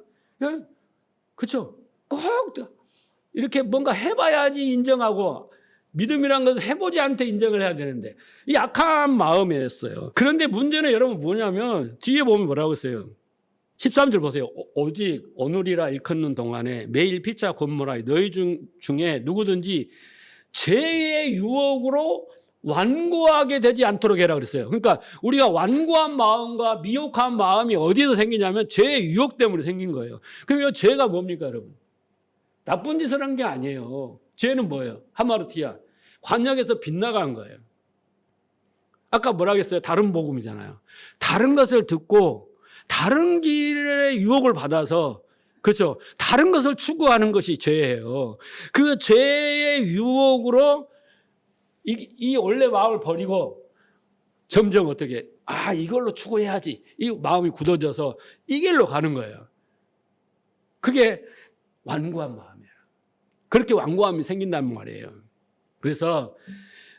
그렇죠? 꼭 이렇게 뭔가 해봐야지 인정하고 믿음이란 것은 해보지 않되 인정을 해야 되는데 이 악한 마음이었어요. 그런데 문제는 여러분 뭐냐면 뒤에 보면 뭐라고 했어요? 13절 보세요. 오직 오늘이라 일컫는 동안에 매일 피차 곤모라 너희 중에 누구든지 죄의 유혹으로 완고하게 되지 않도록 해라 그랬어요. 그러니까 우리가 완고한 마음과 미혹한 마음이 어디에서 생기냐면 죄의 유혹 때문에 생긴 거예요. 그럼 이 죄가 뭡니까 여러분? 나쁜 짓을 한 게 아니에요. 죄는 뭐예요? 하마르티아. 관역에서 빗나간 거예요. 아까 뭐라 그랬어요? 다른 복음이잖아요. 다른 것을 듣고 다른 길의 유혹을 받아서 그렇죠. 다른 것을 추구하는 것이 죄예요. 그 죄의 유혹으로 이 원래 마음을 버리고 점점 어떻게 이걸로 추구해야지. 이 마음이 굳어져서 이 길로 가는 거예요. 그게 완고한 마음이에요. 그렇게 완고함이 생긴다는 말이에요. 그래서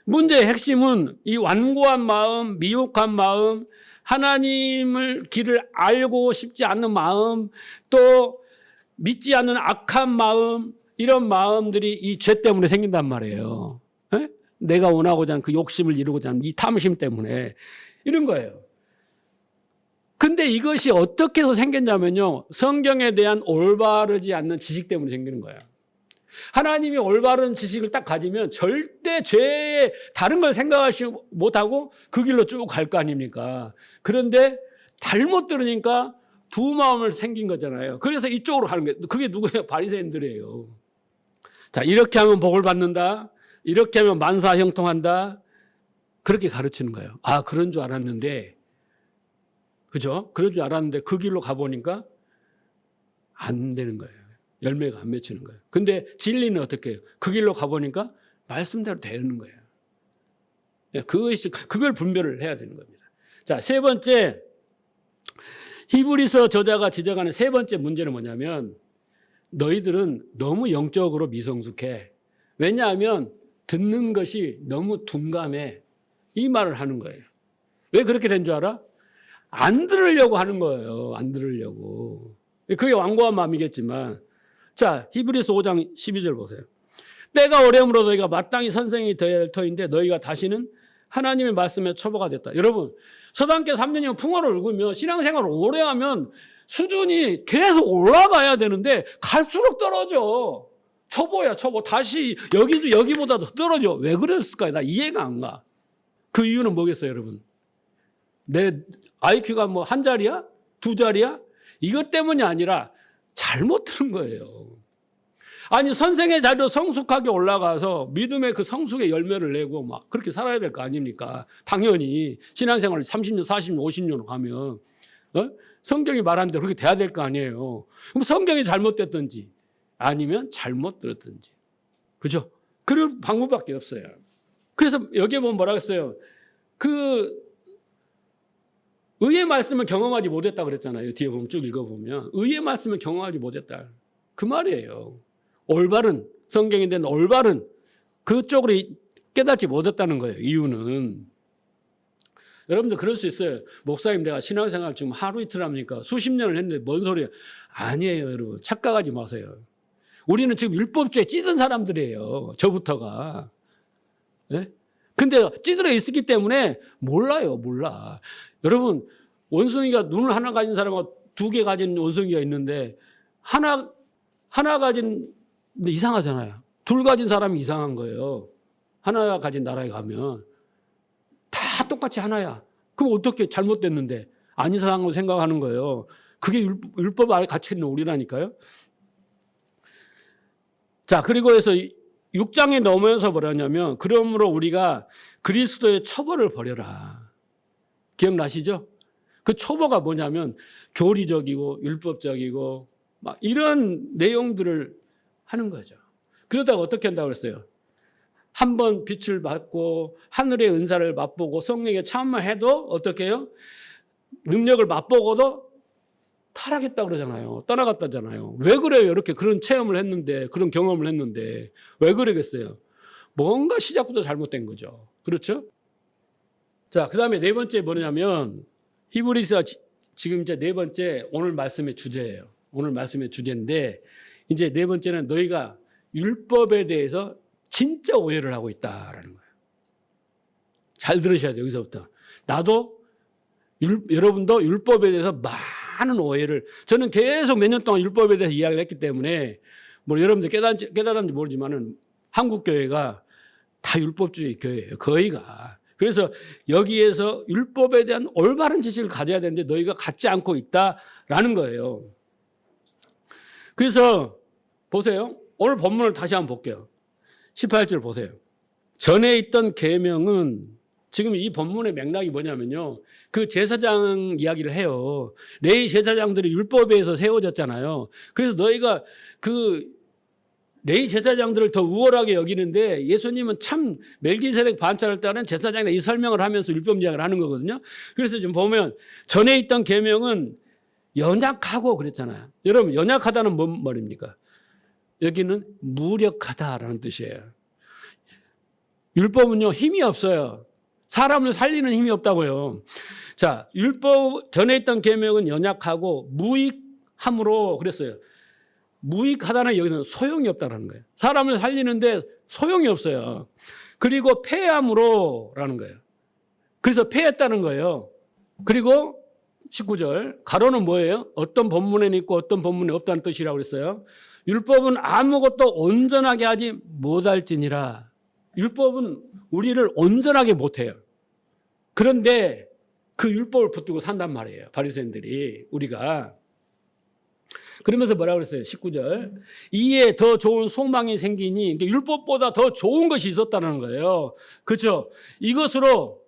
문제의 핵심은 이 완고한 마음, 미혹한 마음, 하나님을 길을 알고 싶지 않는 마음, 또 믿지 않는 악한 마음, 이런 마음들이 이 죄 때문에 생긴단 말이에요. 에? 내가 원하고자 하는 그 욕심을 이루고자 하는 이 탐심 때문에 이런 거예요. 근데 이것이 어떻게 해서 생겼냐면요. 성경에 대한 올바르지 않는 지식 때문에 생기는 거예요. 하나님이 올바른 지식을 딱 가지면 절대 죄에 다른 걸 생각하지 못하고 그 길로 쭉 갈 거 아닙니까? 그런데 잘못 들으니까 두 마음을 생긴 거잖아요. 그래서 이쪽으로 가는 거예요. 그게 누구예요? 바리새인들이에요. 자, 이렇게 하면 복을 받는다. 이렇게 하면 만사 형통한다. 그렇게 가르치는 거예요. 그런 줄 알았는데, 그죠? 그런 줄 알았는데 그 길로 가보니까 안 되는 거예요. 열매가 안 맺히는 거예요. 근데 진리는 어떻게 해요? 그 길로 가보니까 말씀대로 되는 거예요. 그걸 분별을 해야 되는 겁니다. 자, 세 번째, 히브리서 저자가 지적하는 세 번째 문제는 뭐냐면 너희들은 너무 영적으로 미성숙해. 왜냐하면 듣는 것이 너무 둔감해. 이 말을 하는 거예요. 왜 그렇게 된 줄 알아? 안 들으려고 하는 거예요. 안 들으려고. 그게 완고한 마음이겠지만 자, 히브리서 5장 12절 보세요. 때가 오래므로 너희가 마땅히 선생이 되어야 할 터인데 너희가 다시는 하나님의 말씀에 초보가 됐다. 여러분, 서당계 3년이면 풍어를 읽으면 신앙생활을 오래 하면 수준이 계속 올라가야 되는데 갈수록 떨어져. 초보야, 초보. 다시 여기보다 더 떨어져. 왜 그랬을까요? 나 이해가 안 가. 그 이유는 뭐겠어요, 여러분? 내 IQ가 뭐 한 자리야? 두 자리야? 이것 때문이 아니라 잘못 들은 거예요. 아니 선생의 자리로 성숙하게 올라가서 믿음의 그 성숙의 열매를 내고 막 그렇게 살아야 될 거 아닙니까? 당연히 신앙생활을 30년, 40년, 50년 가면 성경이 말한 대로 그렇게 돼야 될 거 아니에요. 그럼 성경이 잘못됐든지 아니면 잘못 들었든지. 그죠? 그럴 방법밖에 없어요. 그래서 여기에 보면 뭐라고 했어요? 그 의의 말씀을 경험하지 못했다 그랬잖아요. 뒤에 보면 쭉 읽어보면 의의 말씀을 경험하지 못했다. 그 말이에요. 올바른 성경에 대한 올바른 그쪽으로 깨닫지 못했다는 거예요. 이유는 여러분들 그럴 수 있어요. 목사님 내가 신앙생활 지금 하루 이틀 합니까? 수십 년을 했는데 뭔 소리예요? 아니에요, 여러분. 착각하지 마세요. 우리는 지금 율법주의에 찌든 사람들이에요. 저부터가. 네? 근데 찌들어 있었기 때문에 몰라요. 몰라. 여러분 원숭이가 눈을 하나 가진 사람하고 2개 가진 원숭이가 있는데 하나 가진 근데 이상하잖아요. 2 가진 사람이 이상한 거예요. 하나 가진 나라에 가면 다 똑같이 하나야. 그럼 어떻게 잘못됐는데 안 이상하고 생각하는 거예요. 그게 율법 안에 갇혀 있는 우리라니까요. 자, 그리고 해서 6장에 넘어서 뭐라냐면 그러므로 우리가 그리스도의 처벌을 버려라. 기억나시죠? 그 처벌가 뭐냐면 교리적이고 율법적이고 막 이런 내용들을 하는 거죠. 그러다가 어떻게 한다고 그랬어요? 한번 빛을 받고 하늘의 은사를 맛보고 성령의 참여해도 어떻게 해요? 능력을 맛보고도 타락했다고 그러잖아요. 떠나갔다잖아요. 왜 그래요? 이렇게 그런 체험을 했는데, 그런 경험을 했는데 왜 그러겠어요? 뭔가 시작부터 잘못된 거죠. 그렇죠? 자, 그 다음에 4번째 뭐냐면 히브리서 지금 이제 4번째 오늘 말씀의 주제예요. 오늘 말씀의 주제인데 이제 4번째는 너희가 율법에 대해서 진짜 오해를 하고 있다라는 거예요. 잘 들으셔야 돼요. 여기서부터. 나도 여러분도 율법에 대해서 많은 오해를 저는 계속 몇 년 동안 율법에 대해서 이야기를 했기 때문에 뭐 여러분들 깨닫는지 모르지만은 한국 교회가 다 율법주의 교회예요. 거의가. 그래서 여기에서 율법에 대한 올바른 지식을 가져야 되는데 너희가 갖지 않고 있다라는 거예요. 그래서 보세요. 오늘 본문을 다시 한번 볼게요. 18절 보세요. 전에 있던 계명은 지금 이 본문의 맥락이 뭐냐면요. 그 제사장 이야기를 해요. 레위 제사장들이 율법에 의해서 세워졌잖아요. 그래서 너희가 그 레위 제사장들을 더 우월하게 여기는데 예수님은 참 멜기세덱 반차를 따른 제사장이다 이 설명을 하면서 율법 이야기를 하는 거거든요. 그래서 지금 보면 전에 있던 계명은 연약하고 그랬잖아요. 여러분 연약하다는 뭔 말입니까? 여기는 무력하다라는 뜻이에요. 율법은요 힘이 없어요. 사람을 살리는 힘이 없다고요. 자, 율법 전에 있던 계명은 연약하고 무익함으로 그랬어요. 무익하다는 여기서는 소용이 없다라는 거예요. 사람을 살리는데 소용이 없어요. 그리고 폐함으로라는 거예요. 그래서 폐했다는 거예요. 그리고 19절 가로는 뭐예요? 어떤 본문에는 있고 어떤 본문에 없다는 뜻이라고 그랬어요. 율법은 아무것도 온전하게 하지 못할지니라. 율법은 우리를 온전하게 못해요. 그런데 그 율법을 붙들고 산단 말이에요. 바리새인들이 우리가. 그러면서 뭐라고 그랬어요? 19절. 이에 더 좋은 소망이 생기니 율법보다 더 좋은 것이 있었다는 거예요. 그렇죠? 이것으로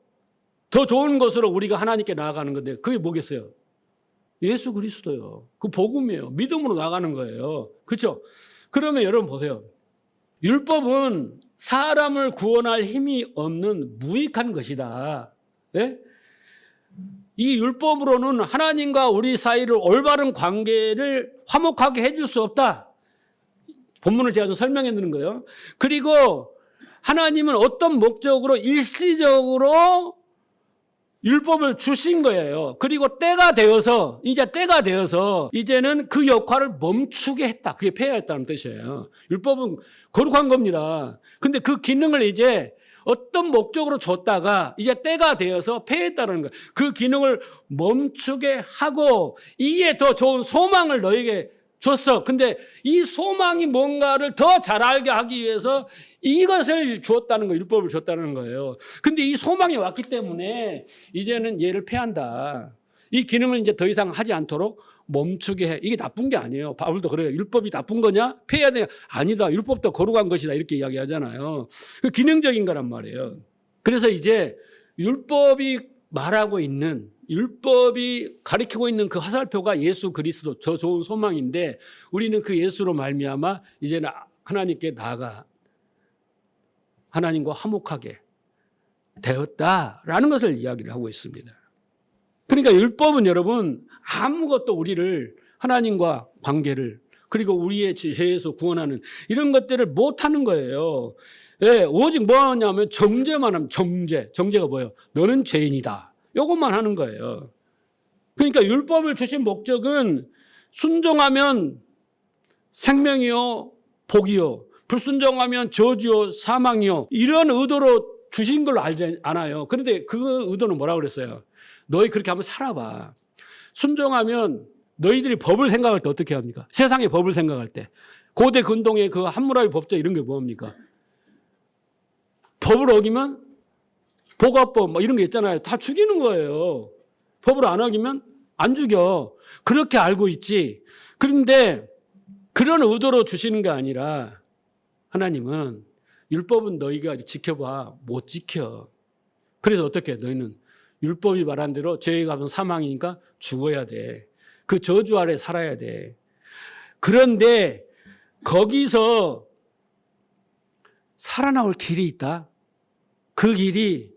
더 좋은 것으로 우리가 하나님께 나아가는 건데 그게 뭐겠어요? 예수 그리스도요. 그 복음이에요. 믿음으로 나가는 거예요. 그렇죠? 그러면 여러분 보세요. 율법은 사람을 구원할 힘이 없는 무익한 것이다. 네? 이 율법으로는 하나님과 우리 사이를 올바른 관계를 화목하게 해줄 수 없다. 본문을 제가 좀 설명해 드리는 거예요. 그리고 하나님은 어떤 목적으로 일시적으로 율법을 주신 거예요. 그리고 때가 되어서 이제는 그 역할을 멈추게 했다. 그게 폐하였다는 뜻이에요. 율법은 거룩한 겁니다. 근데 그 기능을 이제 어떤 목적으로 줬다가 이제 때가 되어서 폐했다는 거예요. 그 기능을 멈추게 하고 이에 더 좋은 소망을 너에게 줬어. 근데 이 소망이 뭔가를 더 잘 알게 하기 위해서 이것을 주었다는 거예요. 율법을 줬다는 거예요. 근데 이 소망이 왔기 때문에 이제는 얘를 폐한다. 이 기능을 이제 더 이상 하지 않도록 멈추게 해. 이게 나쁜 게 아니에요. 바울도 그래요. 율법이 나쁜 거냐? 폐해야 되냐? 아니다. 율법도 거룩한 것이다. 이렇게 이야기하잖아요. 그 기능적인 거란 말이에요. 그래서 이제 율법이 말하고 있는 율법이 가리키고 있는 그 화살표가 예수 그리스도 저 좋은 소망인데 우리는 그 예수로 말미암아 이제는 하나님께 나아가 하나님과 화목하게 되었다라는 것을 이야기를 하고 있습니다. 그러니까 율법은 여러분 아무것도 우리를 하나님과 관계를 그리고 우리의 죄에서 구원하는 이런 것들을 못하는 거예요. 예, 오직 뭐 하냐면 정죄만 하면 정죄가 뭐예요? 너는 죄인이다. 이것만 하는 거예요. 그러니까 율법을 주신 목적은 순종하면 생명이요 복이요 불순종하면 저주요 사망이요 이런 의도로 주신 걸로 알지 않아요. 그런데 그 의도는 뭐라고 그랬어요? 너희 그렇게 한번 살아봐. 순종하면 너희들이 법을 생각할 때 어떻게 합니까? 세상의 법을 생각할 때. 고대 근동의 그 함무라비 법조 이런 게 뭡니까? 법을 어기면 보가법 뭐 이런 게 있잖아요. 다 죽이는 거예요. 법을 안 어기면 안 죽여. 그렇게 알고 있지. 그런데 그런 의도로 주시는 게 아니라 하나님은 율법은 너희가 지켜봐. 못 지켜. 그래서 어떻게 해? 너희는 율법이 말한 대로 죄의 값은 사망이니까 죽어야 돼. 그 저주 아래 살아야 돼. 그런데 거기서 살아나올 길이 있다. 그 길이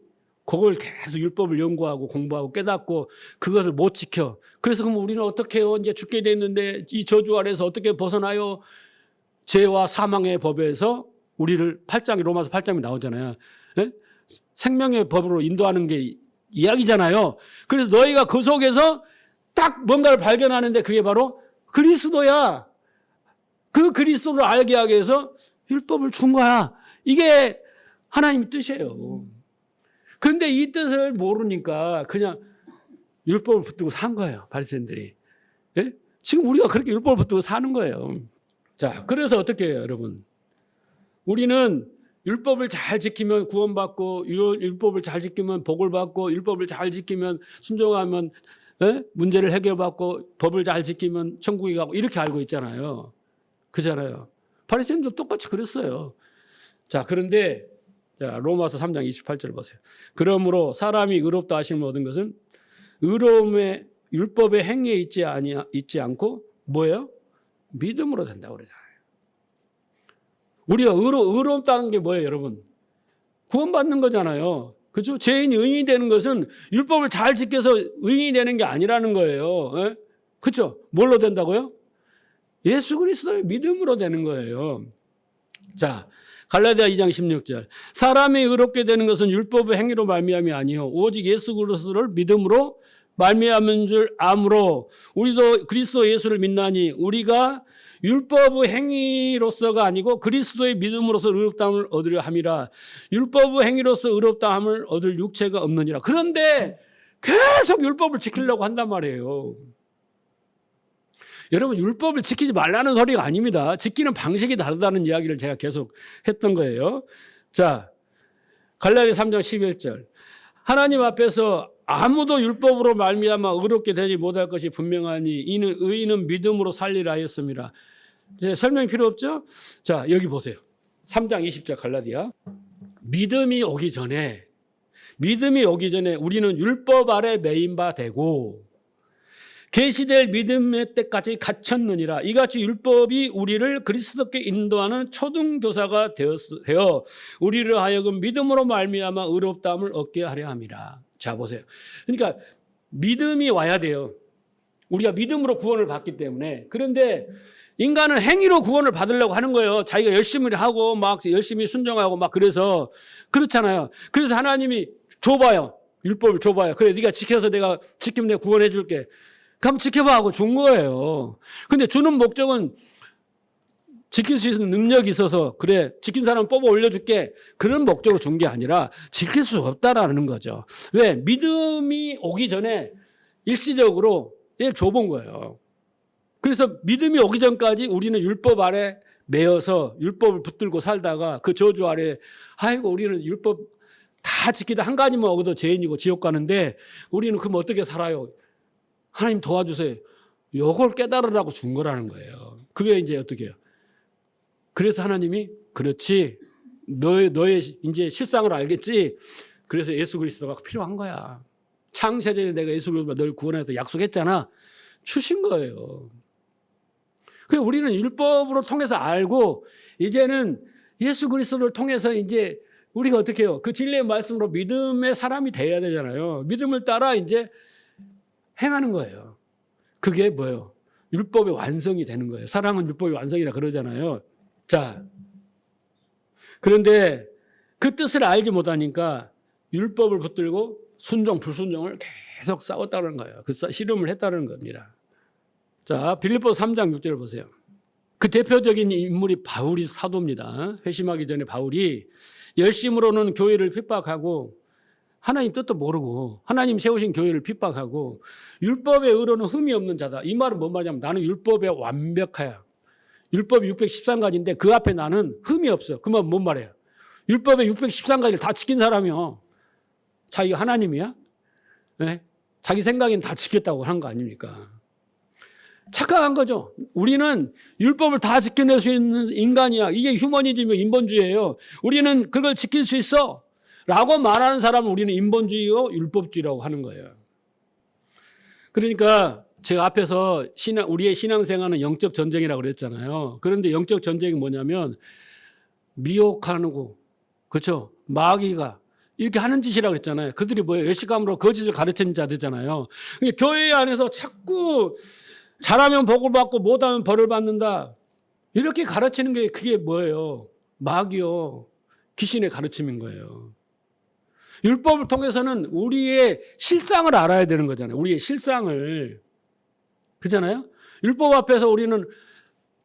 그걸 계속 율법을 연구하고 공부하고 깨닫고 그것을 못 지켜. 그래서 그럼 우리는 어떻게 해요? 이제 죽게 됐는데 이 저주 아래서 어떻게 벗어나요? 죄와 사망의 법에서 우리를 로마서 8장이 나오잖아요. 예? 생명의 법으로 인도하는 게 이야기잖아요. 그래서 너희가 그 속에서 딱 뭔가를 발견하는데 그게 바로 그리스도야. 그 그리스도를 알게 하기 위해서 율법을 준 거야. 이게 하나님의 뜻이에요. 그런데 이 뜻을 모르니까 그냥 율법을 붙들고 산 거예요. 바리새인들이. 예? 지금 우리가 그렇게 율법을 붙들고 사는 거예요. 자, 그래서 어떻게 해요, 여러분? 우리는 율법을 잘 지키면 구원받고 율법을 잘 지키면 복을 받고 율법을 잘 지키면 순종하면 문제를 해결받고 법을 잘 지키면 천국에 가고 이렇게 알고 있잖아요. 그잖아요. 바리새인도 똑같이 그랬어요. 자, 그런데 자, 로마서 3장 28절 보세요. 그러므로 사람이 의롭다 하심을 얻은 것은 의로움의 율법의 행위에 있지 않고 뭐예요? 믿음으로 된다고 그러잖아요. 우리가 의롭다는 게 뭐예요, 여러분? 구원받는 거잖아요. 그렇죠? 죄인이 의인이 되는 것은 율법을 잘 지켜서 의인이 되는 게 아니라는 거예요. 예? 그렇죠? 뭘로 된다고요? 예수 그리스도의 믿음으로 되는 거예요. 자, 갈라디아 2장 16절. 사람이 의롭게 되는 것은 율법의 행위로 말미암이 아니요 오직 예수 그리스도를 믿음으로 말미암은 줄 아므로 우리도 그리스도 예수를 믿나니 우리가 율법의 행위로서가 아니고 그리스도의 믿음으로서 의롭다함을 얻으려 함이라. 율법의 행위로서 의롭다함을 얻을 육체가 없느니라. 그런데 계속 율법을 지키려고 한단 말이에요. 여러분, 율법을 지키지 말라는 소리가 아닙니다. 지키는 방식이 다르다는 이야기를 제가 계속 했던 거예요. 자, 갈라디아 3장 11절. 하나님 앞에서 아무도 율법으로 말미암아 의롭게 되지 못할 것이 분명하니 이는 의인은 믿음으로 살리라 하였습니다. 이제 설명이 필요 없죠? 자, 여기 보세요. 3장 20절 갈라디아. 믿음이 오기 전에 우리는 율법 아래 매인 바 되고 계시될 믿음의 때까지 갇혔느니라. 이같이 율법이 우리를 그리스도께 인도하는 초등교사가 되어 우리를 하여금 믿음으로 말미암아 의롭다함을 얻게 하려 함이라. 자, 보세요. 그러니까 믿음이 와야 돼요. 우리가 믿음으로 구원을 받기 때문에. 그런데 인간은 행위로 구원을 받으려고 하는 거예요. 자기가 열심히 하고 막 열심히 순종하고 막 그래서 그렇잖아요. 그래서 하나님이 줘봐요. 율법을 줘봐요. 그래, 네가 지켜서 내가 지키면 내가 구원해 줄게. 그럼 지켜봐 하고 준 거예요. 근데 주는 목적은 지킬 수 있는 능력이 있어서 그래, 지킨 사람 뽑아 올려줄게. 그런 목적으로 준 게 아니라 지킬 수 없다라는 거죠. 왜? 믿음이 오기 전에 일시적으로 얘 줘본 거예요. 그래서 믿음이 오기 전까지 우리는 율법 아래 매여서 율법을 붙들고 살다가 그 저주 아래 아이고 우리는 율법 다 지키다 한 가지만 어겨도 죄인이고 지옥 가는데 우리는 그럼 어떻게 살아요? 하나님 도와주세요. 요걸 깨달으라고 준 거라는 거예요. 그게 이제 어떻게 해요? 그래서 하나님이 그렇지 너의 이제 실상을 알겠지. 그래서 예수 그리스도가 필요한 거야. 창세전에 내가 예수 그리스도가 널 구원해서 약속했잖아. 주신 거예요. 그래서 우리는 율법으로 통해서 알고 이제는 예수 그리스도를 통해서 이제 우리가 어떻게 해요? 그 진리의 말씀으로 믿음의 사람이 돼야 되잖아요. 믿음을 따라 이제 행하는 거예요. 그게 뭐예요? 율법의 완성이 되는 거예요. 사랑은 율법의 완성이라 그러잖아요. 자, 그런데 그 뜻을 알지 못하니까 율법을 붙들고 순종, 불순종을 계속 싸웠다는 거예요. 그 씨름을 했다는 겁니다. 자, 빌립보서 3장 6절 보세요. 그 대표적인 인물이 바울이 사도입니다. 회심하기 전에 바울이 열심으로는 교회를 핍박하고 하나님 뜻도 모르고 하나님 세우신 교회를 핍박하고 율법의 의로는 흠이 없는 자다. 이 말은 뭔 말이냐면 나는 율법에 완벽하야. 율법이 613가지인데 그 앞에 나는 흠이 없어. 그 말 뭔 말이야? 율법의 613가지를 다 지킨 사람이요. 자기가 하나님이야? 네? 자기 생각에는 다 지켰다고 한 거 아닙니까? 착각한 거죠. 우리는 율법을 다 지켜낼 수 있는 인간이야. 이게 휴머니즘이요, 인본주의예요. 우리는 그걸 지킬 수 있어 라고 말하는 사람은 우리는 인본주의요, 율법주의라고 하는 거예요. 그러니까 제가 앞에서 우리의 신앙생활은 영적 전쟁이라고 그랬잖아요. 그런데 영적 전쟁이 뭐냐면 미혹하고, 그렇죠? 마귀가 이렇게 하는 짓이라고 그랬잖아요. 그들이 뭐예요? 외식감으로 거짓을 가르치는 자들잖아요. 교회 안에서 자꾸 잘하면 복을 받고 못하면 벌을 받는다. 이렇게 가르치는 게 그게 뭐예요? 마귀요. 귀신의 가르침인 거예요. 율법을 통해서는 우리의 실상을 알아야 되는 거잖아요. 우리의 실상을. 그잖아요? 율법 앞에서 우리는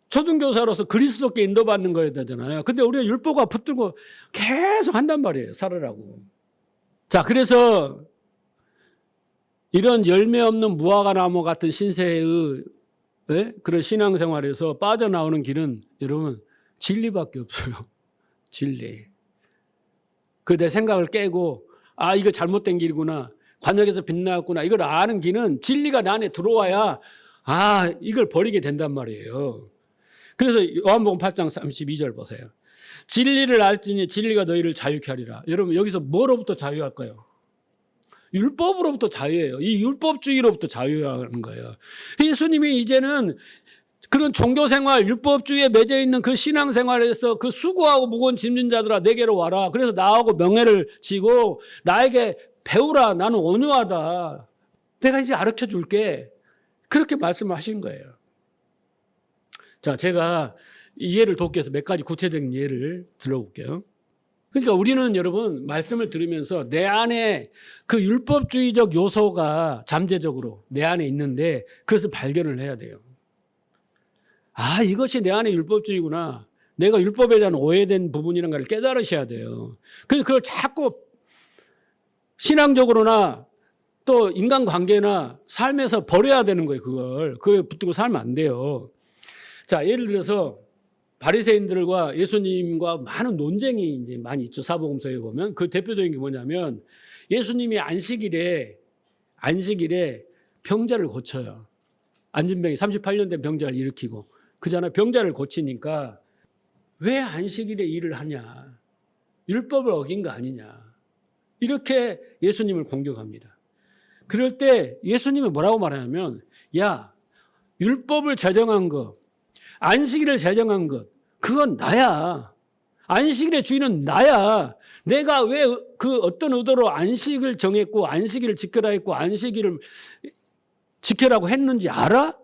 초등교사로서 그리스도께 인도받는 거여야 되잖아요. 근데 우리가 율법과 붙들고 계속 한단 말이에요. 살으라고. 자, 그래서 이런 열매 없는 무화과나무 같은 신세의 그런 신앙생활에서 빠져나오는 길은 여러분 진리밖에 없어요. 진리. 그 내 생각을 깨고 아 이거 잘못된 길이구나. 관역에서 빗나갔구나. 이걸 아는 길은 진리가 내 안에 들어와야 아 이걸 버리게 된단 말이에요. 그래서 요한복음 8장 32절 보세요. 진리를 알지니 진리가 너희를 자유케 하리라. 여러분 여기서 뭐로부터 자유할까요? 율법으로부터 자유예요. 이 율법주의로부터 자유하는 거예요. 예수님이 이제는 그런 종교생활, 율법주의에 맺어 있는 그 신앙생활에서 그 수고하고 무거운 짐진 자들아 내게로 와라. 그래서 나하고 명예를 지고 나에게 배우라. 나는 온유하다. 내가 이제 가르쳐 줄게. 그렇게 말씀을 하신 거예요. 자, 제가 이해를 돕기 위해서 몇 가지 구체적인 예를 들어볼게요. 그러니까 우리는 여러분 말씀을 들으면서 내 안에 그 율법주의적 요소가 잠재적으로 내 안에 있는데 그것을 발견을 해야 돼요. 아, 이것이 내 안에 율법주의구나. 내가 율법에 대한 오해된 부분이라는 걸 깨달으셔야 돼요. 그래서 그걸 자꾸 신앙적으로나 또 인간관계나 삶에서 버려야 되는 거예요. 그걸 붙들고 살면 안 돼요. 자, 예를 들어서 바리새인들과 예수님과 많은 논쟁이 이제 많이 있죠. 사복음서에 보면 그 대표적인 게 뭐냐면 예수님이 안식일에 병자를 고쳐요. 안진병이 38년 된 병자를 일으키고 그잖아요. 병자를 고치니까 왜 안식일에 일을 하냐? 율법을 어긴 거 아니냐? 이렇게 예수님을 공격합니다. 그럴 때 예수님이 뭐라고 말하냐면 야, 율법을 제정한 것 안식일을 제정한 것, 그건 나야. 안식일의 주인은 나야. 내가 왜 그 어떤 의도로 안식을 정했고 안식일을 지켜라 했고 안식일을 지켜라고 했는지 알아?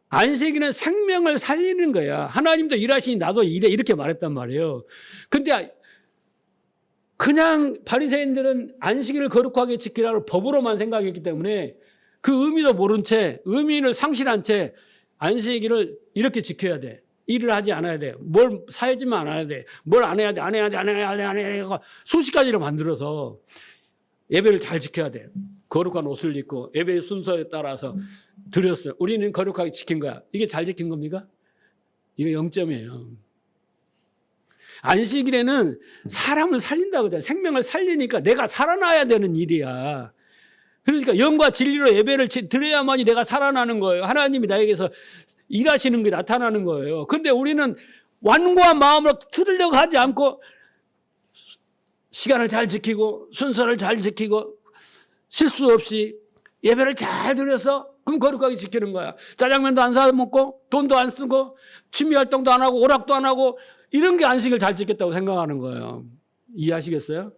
안식일은 생명을 살리는 거야. 하나님도 일하시니 나도 일해. 이렇게 말했단 말이에요. 근데 그냥 바리새인들은 안식일을 거룩하게 지키라고 법으로만 생각했기 때문에 그 의미도 모른 채 의미를 상실한 채 안식일을 이렇게 지켜야 돼. 일을 하지 않아야 돼. 뭘 사야지만 않아야 돼. 뭘 안 해야 돼. 안 해야 돼. 수십 가지를 만들어서 예배를 잘 지켜야 돼. 거룩한 옷을 입고 예배의 순서에 따라서 드렸어요. 우리는 거룩하게 지킨 거야. 이게 잘 지킨 겁니까? 이거 0점이에요. 안식일에는 사람을 살린다고 하잖아요. 생명을 살리니까 내가 살아나야 되는 일이야. 그러니까 영과 진리로 예배를 드려야만이 내가 살아나는 거예요. 하나님이 나에게서 일하시는 게 나타나는 거예요. 그런데 우리는 완고한 마음으로 투들려고 하지 않고 시간을 잘 지키고 순서를 잘 지키고 실수 없이 예배를 잘 드려서 그럼 거룩하게 지키는 거야. 짜장면도 안 사 먹고 돈도 안 쓰고 취미활동도 안 하고 오락도 안 하고 이런 게 안식을 잘 지켰다고 생각하는 거예요. 이해하시겠어요?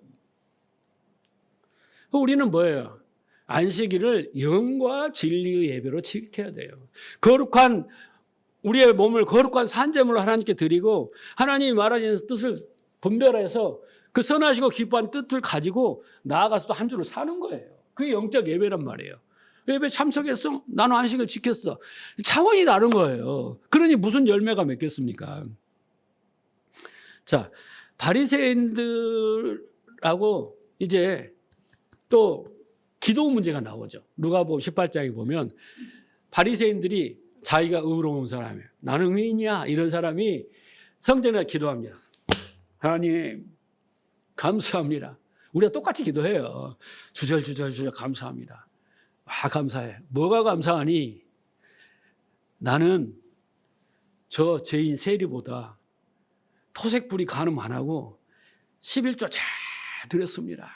우리는 뭐예요? 안식일을 영과 진리의 예배로 지켜야 돼요. 거룩한 우리의 몸을 거룩한 산제물로 하나님께 드리고 하나님이 말하시는 뜻을 분별해서 그 선하시고 기뻐한 뜻을 가지고 나아가서 또 한 주를 사는 거예요. 그게 영적 예배란 말이에요. 예배 참석했어? 나는 안식을 지켰어. 차원이 다른 거예요. 그러니 무슨 열매가 맺겠습니까? 자, 바리새인들하고 이제 또 기도 문제가 나오죠. 누가복음 18장에 보면 바리새인들이 자기가 의로운 사람이에요. 나는 의인이야. 이런 사람이 성전에 기도합니다. 하나님 감사합니다. 우리가 똑같이 기도해요. 주절 감사합니다. 감사해. 뭐가 감사하니? 나는 저 죄인 세리보다 토색불이 간음 안 하고 11조 잘 드렸습니다.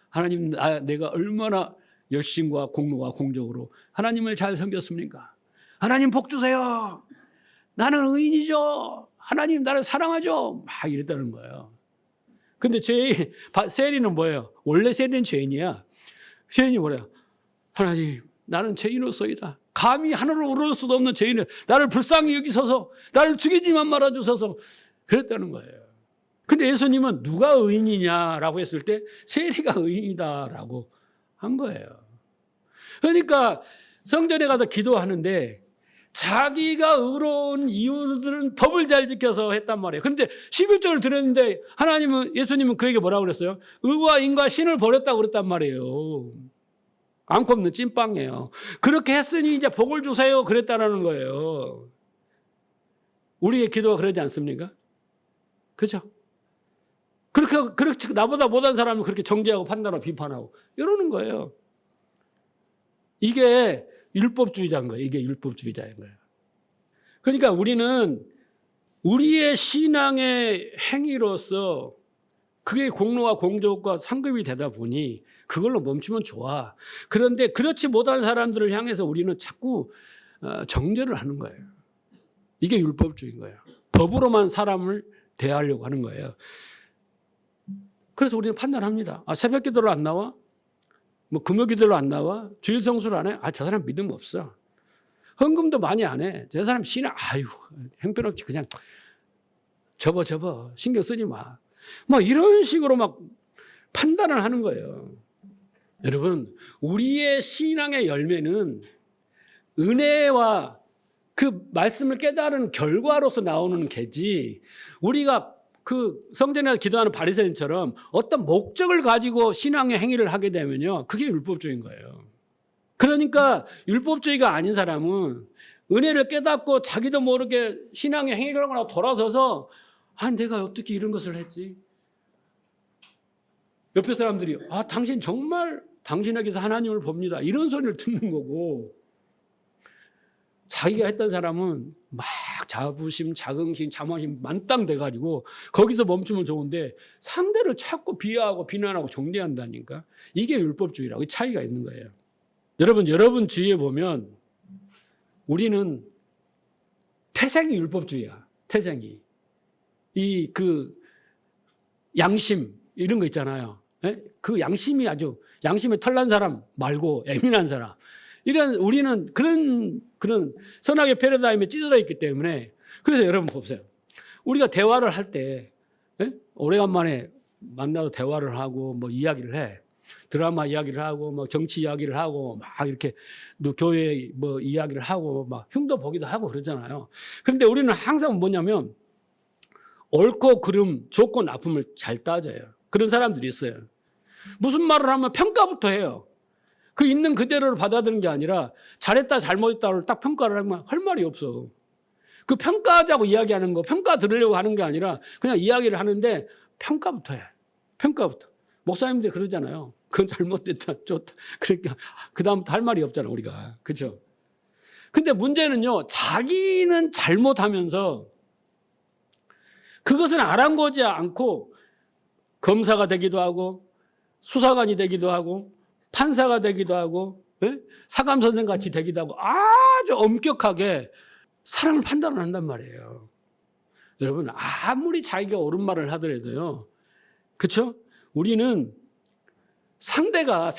하나님, 내가 얼마나 열심과 공로와 공적으로 하나님을 잘 섬겼습니까? 하나님 복 주세요. 나는 의인이죠. 하나님 나를 사랑하죠. 막 이랬다는 거예요. 근데 세리는 뭐예요? 원래 세리는 죄인이야. 죄인이 뭐래요? 하나님, 나는 죄인으로서이다. 감히 하늘을 오를 수도 없는 죄인을 나를 불쌍히 여기소서, 나를 죽이지만 말아주소서, 그랬다는 거예요. 근데 예수님은 누가 의인이냐라고 했을 때 세리가 의인이다라고 한 거예요. 그러니까 성전에 가서 기도하는데 자기가 의로운 이유들은 법을 잘 지켜서 했단 말이에요. 그런데 11조를 드렸는데 예수님은 그에게 뭐라고 그랬어요? 의와 인과 신을 버렸다고 그랬단 말이에요. 안고 없는 찐빵이에요. 그렇게 했으니 이제 복을 주세요. 그랬다는 거예요. 우리의 기도가 그러지 않습니까? 그죠? 그렇게 나보다 못한 사람은 그렇게 정죄하고 판단하고 비판하고 이러는 거예요. 이게 율법주의자인 거예요. 이게 율법주의자인 거예요. 그러니까 우리는 우리의 신앙의 행위로서 그게 공로와 공적과 상급이 되다 보니 그걸로 멈추면 좋아. 그런데 그렇지 못한 사람들을 향해서 우리는 자꾸 정죄를 하는 거예요. 이게 율법주의인 거예요. 법으로만 사람을 대하려고 하는 거예요. 그래서 우리는 판단합니다. 새벽 기도로 안 나와? 금요 기도로 안 나와? 주일 성수를 안 해? 저 사람 믿음 없어. 헌금도 많이 안 해. 저 사람 신앙, 형편없지. 그냥 접어. 신경 쓰지 마. 이런 식으로 판단을 하는 거예요. 여러분, 우리의 신앙의 열매는 은혜와 그 말씀을 깨달은 결과로서 나오는 게지, 우리가 그 성전에서 기도하는 바리새인처럼 어떤 목적을 가지고 신앙의 행위를 하게 되면요, 그게 율법주의인 거예요. 그러니까 율법주의가 아닌 사람은 은혜를 깨닫고 자기도 모르게 신앙의 행위를 하고 돌아서서 내가 어떻게 이런 것을 했지? 옆에 사람들이 당신 정말 당신에게서 하나님을 봅니다. 이런 소리를 듣는 거고, 자기가 했던 사람은 막 자부심, 자긍심, 자만심 만땅 돼가지고 거기서 멈추면 좋은데 상대를 자꾸 비하하고 비난하고 정죄한다니까. 이게 율법주의라고 차이가 있는 거예요. 여러분 주위에 보면 우리는 태생이 율법주의야. 태생이. 양심 이런 거 있잖아요. 그 양심이 양심에 털난 사람 말고 예민한 사람. 우리는 그런 선악의 패러다임에 찌들어 있기 때문에, 그래서 여러분 보세요. 우리가 대화를 할 때, 오래간만에 만나서 대화를 하고 이야기를 해. 드라마 이야기를 하고 정치 이야기를 하고 이렇게 교회 이야기를 하고 흉도 보기도 하고 그러잖아요. 그런데 우리는 항상 뭐냐면 옳고 그름, 좋고 나쁨을 잘 따져요. 그런 사람들이 있어요. 무슨 말을 하면 평가부터 해요. 그 있는 그대로를 받아들이는 게 아니라 잘했다 잘못했다를 딱 평가를 하면 할 말이 없어. 그 평가하자고 이야기하는 거, 평가 들으려고 하는 게 아니라 그냥 이야기를 하는데 평가부터 해. 평가부터. 목사님들이 그러잖아요. 그건 잘못됐다, 좋다. 그러니까 그다음부터 할 말이 없잖아, 우리가. 그렇죠? 근데 문제는요, 자기는 잘못하면서 그것은 아랑거지 않고 검사가 되기도 하고 수사관이 되기도 하고 판사가 되기도 하고 사감선생 같이 되기도 하고 아주 엄격하게 사람을 판단을 한단 말이에요. 여러분, 아무리 자기가 옳은 말을 하더라도요, 그렇죠? 우리는 상대가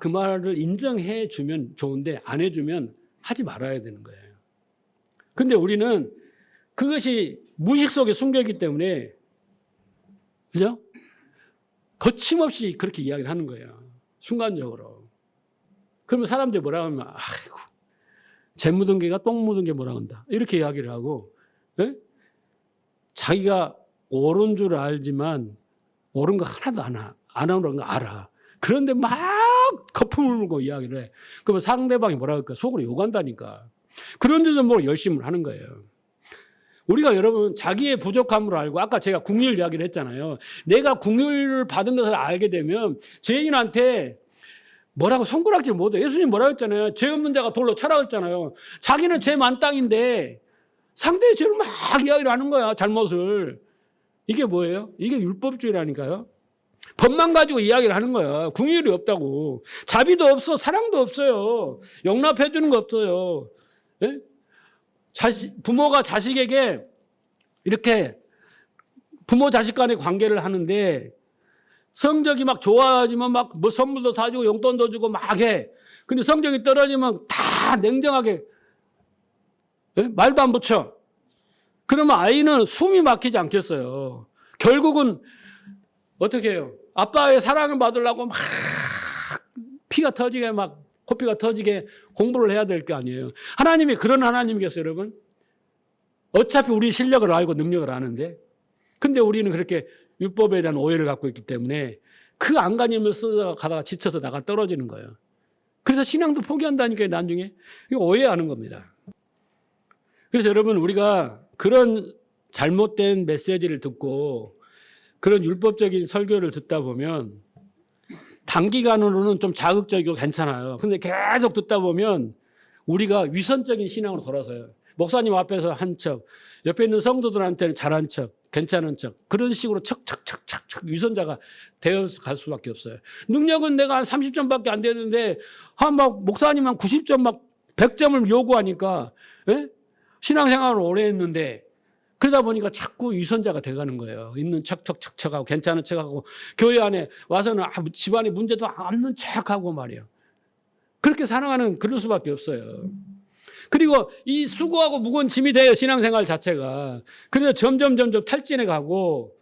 그 말을 인정해 주면 좋은데 안 해주면 하지 말아야 되는 거예요. 근데 우리는 그것이 무의식 속에 숨겨 있기 때문에, 그죠? 거침없이 그렇게 이야기를 하는 거예요. 순간적으로. 그러면 사람들이 뭐라고 하면, 재 묻은 개가 똥 묻은 게 뭐라고 한다. 이렇게 이야기를 하고, 자기가 옳은 줄 알지만 옳은 거 하나도 안 하는 거 알아. 그런데 막 거품을 물고 이야기를 해. 그러면 상대방이 뭐라 할까? 속으로 욕한다니까. 그런 데도 뭐 열심히 하는 거예요. 우리가 여러분 자기의 부족함을 알고 아까 제가 긍휼 이야기를 했잖아요. 내가 긍휼을 받은 것을 알게 되면 죄인한테 뭐라고 손가락질 못해. 예수님 뭐라고 했잖아요. 죄 없는 자가 돌로 쳐라 했잖아요. 자기는 죄 만땅인데 상대의 죄를 막 이야기를 하는 거야. 잘못을. 이게 뭐예요? 이게 율법주의라니까요. 법만 가지고 이야기를 하는 거야. 긍휼이 없다고. 자비도 없어. 사랑도 없어요. 용납해 주는 거 없어요. 예? 부모가 자식에게 이렇게 부모 자식 간의 관계를 하는데 성적이 막 좋아지면 막 뭐 선물도 사주고 용돈도 주고 막 해. 근데 성적이 떨어지면 다 냉정하게 말도 안 붙여. 그러면 아이는 숨이 막히지 않겠어요. 결국은 어떻게 해요? 아빠의 사랑을 받으려고 막 피가 터지게 막 코피가 터지게 공부를 해야 될 게 아니에요. 하나님이 그런 하나님이겠어요, 여러분? 어차피 우리 실력을 알고 능력을 아는데 근데 우리는 그렇게 율법에 대한 오해를 갖고 있기 때문에 그 안간힘을 써가다가 지쳐서 나가 떨어지는 거예요. 그래서 신앙도 포기한다니까요, 나중에. 이거 오해하는 겁니다. 그래서 여러분 우리가 그런 잘못된 메시지를 듣고 그런 율법적인 설교를 듣다 보면 단기간으로는 좀 자극적이고 괜찮아요. 근데 계속 듣다 보면 우리가 위선적인 신앙으로 돌아서요. 목사님 앞에서 한 척, 옆에 있는 성도들한테는 잘한 척, 괜찮은 척, 그런 식으로 척척척척척 위선자가 되어 갈 수밖에 없어요. 능력은 내가 한 30점밖에 안 되는데 막 목사님 한 90점 막 100점을 요구하니까 신앙생활을 오래 했는데 그러다 보니까 자꾸 위선자가 돼가는 거예요. 있는 척척척척하고 괜찮은 척하고 교회 안에 와서는 집안에 문제도 없는 척하고 말이에요. 그렇게 살아가는 그럴 수밖에 없어요. 그리고 이 수고하고 무거운 짐이 돼요. 신앙생활 자체가. 그래서 점점 탈진해 가고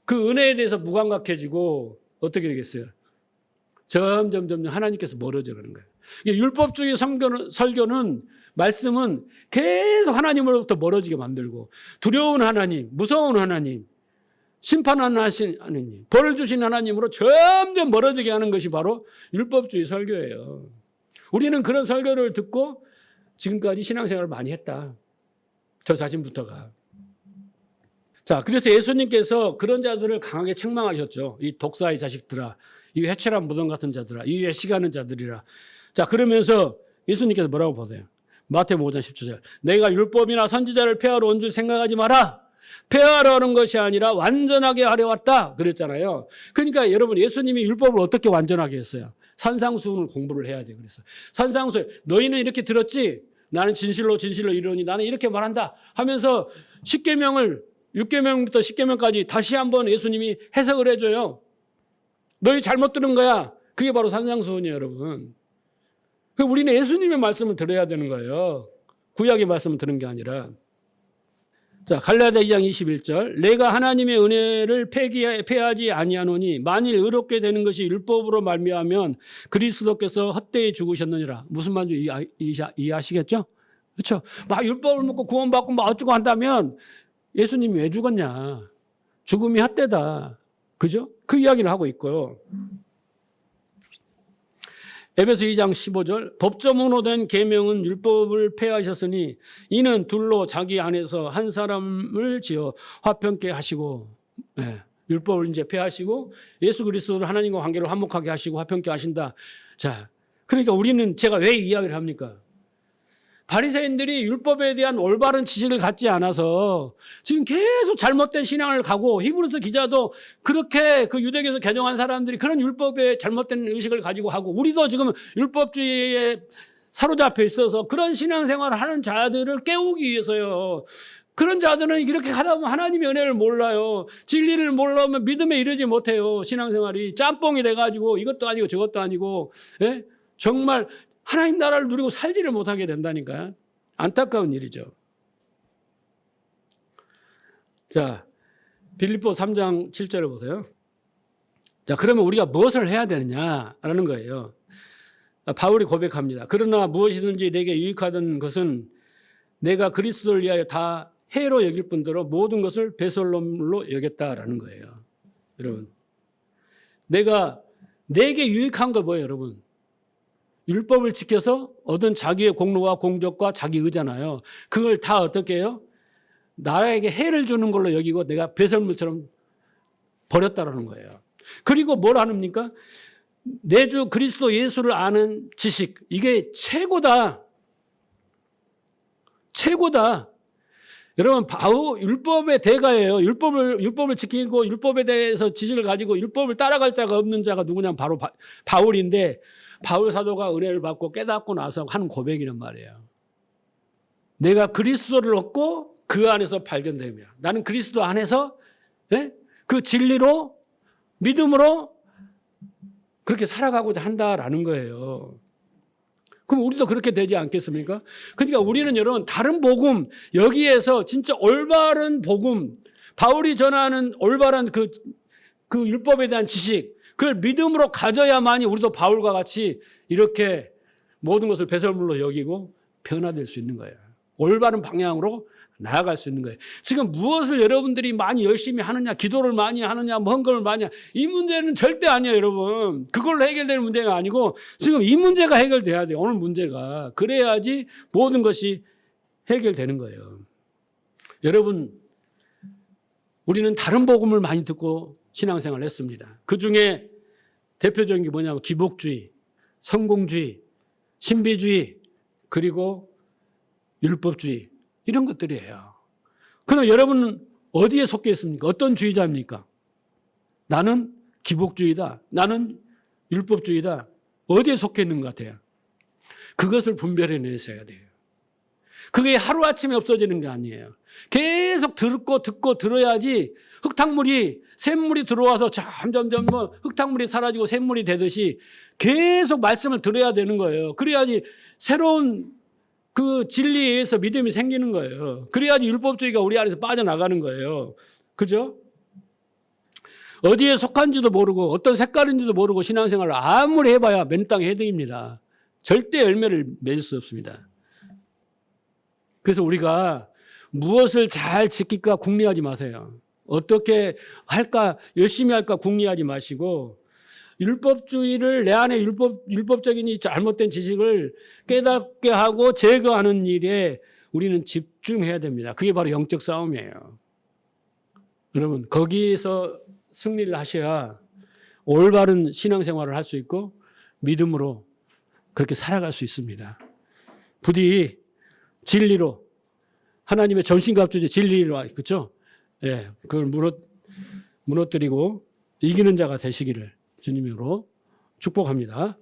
그 은혜에 대해서 무감각해지고 어떻게 되겠어요? 점점 하나님께서 멀어져 가는 거예요. 율법주의 설교는 말씀은 계속 하나님으로부터 멀어지게 만들고 두려운 하나님, 무서운 하나님, 심판하신 하나님, 벌을 주신 하나님으로 점점 멀어지게 하는 것이 바로 율법주의 설교예요. 우리는 그런 설교를 듣고 지금까지 신앙생활을 많이 했다. 저 자신부터가. 자, 그래서 예수님께서 그런 자들을 강하게 책망하셨죠. 이 독사의 자식들아, 이 회칠한 무덤 같은 자들아, 이 외식하는 자들이라. 자, 그러면서 예수님께서 뭐라고 보세요? 마태복음 5장 10절. 내가 율법이나 선지자를 폐하러 온 줄 생각하지 마라. 폐하러 오는 것이 아니라 완전하게 하려 왔다. 그랬잖아요. 그러니까 여러분 예수님이 율법을 어떻게 완전하게 했어요? 산상수훈을 공부를 해야 돼요. 그래서 산상수훈 너희는 이렇게 들었지? 나는 진실로 이르노니 나는 이렇게 말한다 하면서 10계명을 6계명부터 10계명까지 다시 한번 예수님이 해석을 해줘요. 너희 잘못 들은 거야. 그게 바로 산상수훈이에요, 여러분. 우리는 예수님의 말씀을 들어야 되는 거예요. 구약의 말씀을 들은 게 아니라. 자, 갈라디아 2장 21절. 내가 하나님의 은혜를 폐하지 아니하노니 만일 의롭게 되는 것이 율법으로 말미암으면 그리스도께서 헛되이 죽으셨느니라. 무슨 말인지 이해하시겠죠? 그렇죠? 막 율법을 먹고 구원받고 막 어쩌고 한다면 예수님이 왜 죽었냐? 죽음이 헛되다. 그죠? 그 이야기를 하고 있고요. 에베소 2장 15절 법조문으로 된 계명은 율법을 폐하셨으니 이는 둘로 자기 안에서 한 사람을 지어 화평케 하시고 율법을 이제 폐하시고 예수 그리스도를 하나님과 관계를 화목하게 하시고 화평케 하신다. 자, 그러니까 우리는 제가 왜 이야기를 합니까? 바리새인들이 율법에 대한 올바른 지식을 갖지 않아서 지금 계속 잘못된 신앙을 가고 히브리서 기자도 그렇게 그 유대교에서 개종한 사람들이 그런 율법에 잘못된 의식을 가지고 하고 우리도 지금 율법주의에 사로잡혀 있어서 그런 신앙생활을 하는 자들을 깨우기 위해서요. 그런 자들은 이렇게 하다 보면 하나님의 은혜를 몰라요. 진리를 몰라면 믿음에 이르지 못해요. 신앙생활이 짬뽕이 돼가지고 이것도 아니고 저것도 아니고 정말 하나님 나라를 누리고 살지를 못하게 된다니까요. 안타까운 일이죠. 자, 빌립보 3장 7절을 보세요. 자, 그러면 우리가 무엇을 해야 되느냐라는 거예요. 바울이 고백합니다. 그러나 무엇이든지 내게 유익하던 것은 내가 그리스도를 위하여 다 해로 여길 뿐더러 모든 것을 배설물로 여겼다라는 거예요. 여러분, 내게 유익한 거 뭐예요, 여러분? 율법을 지켜서 얻은 자기의 공로와 공적과 자기 의잖아요. 그걸 다 어떻게 해요? 나에게 해를 주는 걸로 여기고 내가 배설물처럼 버렸다라는 거예요. 그리고 뭘 합니까? 내 주 그리스도 예수를 아는 지식, 이게 최고다. 최고다. 여러분, 율법의 대가예요. 율법을 지키고 율법에 대해서 지식을 가지고 율법을 따라갈 자가 없는 자가 누구냐면 바로 바울인데, 바울 사도가 은혜를 받고 깨닫고 나서 하는 고백이란 말이에요. 내가 그리스도를 얻고 그 안에서 발견됩니다. 나는 그리스도 안에서 그 진리로 믿음으로 그렇게 살아가고자 한다라는 거예요. 그럼 우리도 그렇게 되지 않겠습니까? 그러니까 우리는 여러분 다른 복음, 여기에서 진짜 올바른 복음, 바울이 전하는 올바른 그 율법에 대한 지식, 그걸 믿음으로 가져야만이 우리도 바울과 같이 이렇게 모든 것을 배설물로 여기고 변화될 수 있는 거예요. 올바른 방향으로 나아갈 수 있는 거예요. 지금 무엇을 여러분들이 많이 열심히 하느냐, 기도를 많이 하느냐, 헌금을 많이 하느냐, 이 문제는 절대 아니에요, 여러분. 그걸로 해결되는 문제가 아니고 지금 이 문제가 해결돼야 돼요, 오늘 문제가. 그래야지 모든 것이 해결되는 거예요. 여러분, 우리는 다른 복음을 많이 듣고 신앙생활을 했습니다. 그중에 대표적인 게 뭐냐면 기복주의, 성공주의, 신비주의, 그리고 율법주의, 이런 것들이에요. 그럼 여러분은 어디에 속해 있습니까? 어떤 주의자입니까? 나는 기복주의다. 나는 율법주의다. 어디에 속해 있는 것 같아요? 그것을 분별해내셔야 돼요. 그게 하루아침에 없어지는 게 아니에요. 계속 듣고 들어야지 샘물이 들어와서 점점 흙탕물이 사라지고 샘물이 되듯이 계속 말씀을 들어야 되는 거예요. 그래야지 새로운 그 진리에 의해서 믿음이 생기는 거예요. 그래야지 율법주의가 우리 안에서 빠져나가는 거예요. 그죠? 어디에 속한지도 모르고 어떤 색깔인지도 모르고 신앙생활을 아무리 해봐야 맨땅에 헤딩입니다. 절대 열매를 맺을 수 없습니다. 그래서 우리가 무엇을 잘 지킬까 궁리하지 마세요. 어떻게 할까, 열심히 할까 궁리하지 마시고 율법주의를 내 안에 율법적인 이 잘못된 지식을 깨닫게 하고 제거하는 일에 우리는 집중해야 됩니다. 그게 바로 영적 싸움이에요. 여러분, 거기에서 승리를 하셔야 올바른 신앙생활을 할 수 있고 믿음으로 그렇게 살아갈 수 있습니다. 부디 진리로, 하나님의 전신갑주제 진리로, 그렇죠? 예, 그걸 무너뜨리고 이기는 자가 되시기를 주님으로 축복합니다.